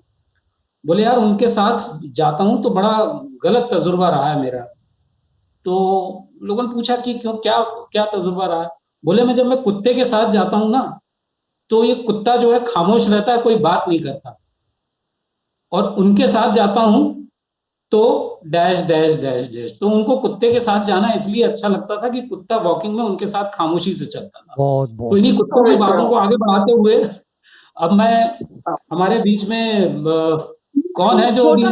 बोले यार उनके साथ जाता हूं तो बड़ा गलत तजुर्बा रहा है मेरा। तो लोगों ने पूछा कि क्यों, क्या क्या तजुर्बा रहा है? बोले मैं जब मैं कुत्ते के साथ जाता हूं ना, तो ये कुत्ता जो है खामोश रहता है, कोई बात नहीं करता, और उनके साथ जाता हूं तो डैश डैश डैश डैश। तो उनको कुत्ते के साथ जाना इसलिए अच्छा लगता था कि कुत्ता वॉकिंग में उनके साथ खामोशी से चलता था। तो इन्हीं कुत्तों की बातों को आगे बढ़ाते हुए अब मैं हमारे बीच में कौन है जो छोटा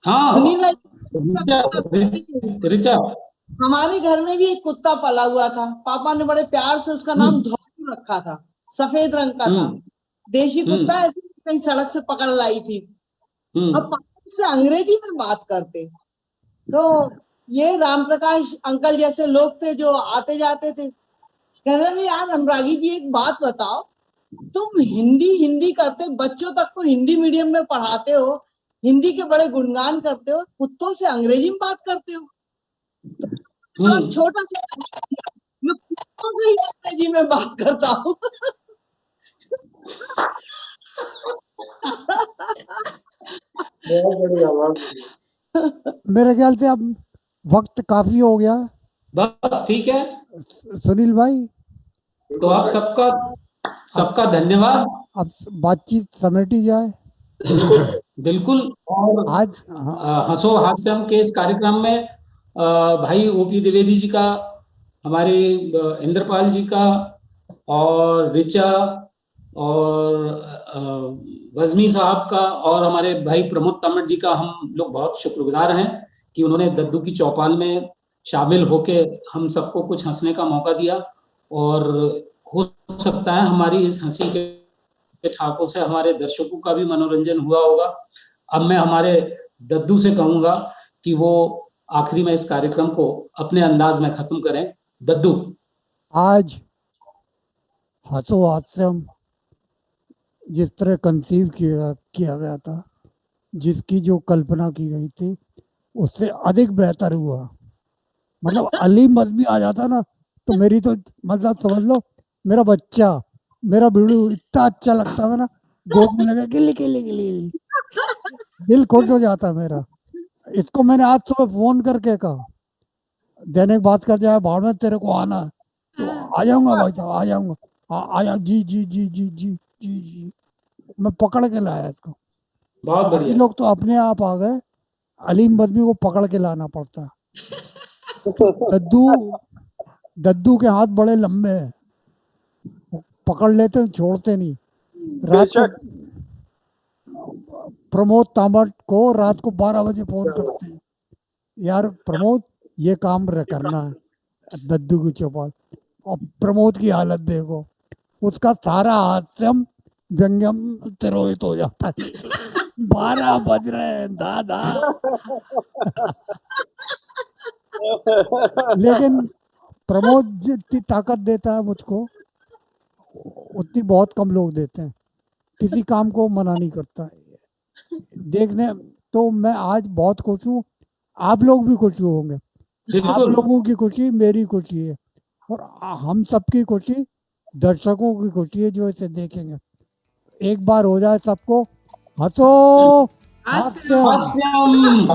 हाँ सुनील भाई, ऋचा हमारे घर में भी एक कुत्ता पला हुआ था। पापा ने बड़े प्यार से उसका नाम धौलू रखा था, सफेद रंग का था, देशी कुत्ता, ऐसे कहीं सड़क से पकड़ लाई थी। अब पापा से अंग्रेजी में बात करते, तो ये राम प्रकाश अंकल जैसे लोग थे जो आते जाते थे, कह रहे थे यार अनुरागी जी एक बात बताओ, तुम हिंदी करते, बच्चों तक को हिंदी मीडियम में पढ़ाते हो, हिंदी के बड़े गुणगान करते हो, कुत्तों से अंग्रेजी में बात करते हो। बड़ा छोटा सा, मैं कुत्तों से ही अंग्रेजी में बात करता हूँ। मेरे ख्याल से अब वक्त काफी हो गया। बस ठीक है सुनील भाई, तो आप सबका धन्यवाद। अब बातचीत समेटी जाए। बिल्कुल। और आज हंसो हास्यम के इस कार्यक्रम में भाई ओपी द्विवेदी जी का, हमारे इंद्रपाल जी का, और ऋचा और बज़मी साहब का, और हमारे भाई प्रमोद तामट जी का हम लोग बहुत शुक्रगुजार हैं कि उन्होंने दद्दू की चौपाल में शामिल होके हम सबको कुछ हंसने का मौका दिया। और हो सकता है हमारी इस हंसी के ठाकों से हमारे दर्शकों का भी मनोरंजन हुआ होगा। अब मैं हमारे दद्दू से कहूंगा कि वो आखिरी में इस कार्यक्रम को अपने अंदाज में खत्म करें। दद्दू। आज हंसो हास्यम जिस तरह कंसीव किया गया था, जिसकी जो कल्पना की गई थी, उससे अधिक बेहतर हुआ। मतलब अलीम मजमी आ जाता ना तो मेरी तो मतलब समझ लो मेरा बच्चा, मेरा बिड़ू इतना अच्छा लगता है ना, गोद में लगा गिल्ली गिल्ली गिल्ली, दिल खुश हो जाता मेरा। इसको मैंने आज सुबह फोन करके कहा, दैनिक बात कर जाए भाड़ में तेरे को आना है, तो आ जाऊंगा भाई साहब, आ जाऊंगा, आया जी जी जी जी जी जी जी, मैं पकड़ के लाया इसको। बहुत बढ़िया। लोग तो अपने आप आ गए, अलीम मजमी को पकड़ के लाना पड़ता है। दद्दू के हाथ बड़े लंबे हैं, पकड़ लेते हैं, छोड़ते नहीं। रात को प्रमोद तामट को रात को 12 बजे फोन करते हैं, यार प्रमोद ये काम करना है दद्दू की चौपाल। और प्रमोद की हालत देखो, उसका सारा हास्यम व्यंग्यम तिरोहित हो जाता है। 12 बज रहे हैं दादा। लेकिन प्रमोद जितनी ताकत देता है मुझको, उतनी बहुत कम लोग देते हैं। किसी काम को मना नहीं करता है। देखने तो मैं आज बहुत खुश हूँ, आप लोग भी खुश होंगे। आप लोगों की खुशी मेरी खुशी है, और हम सबकी खुशी दर्शकों की खुशी है जो इसे देखेंगे। एक बार हो जाए सबको हंसो हास्यम।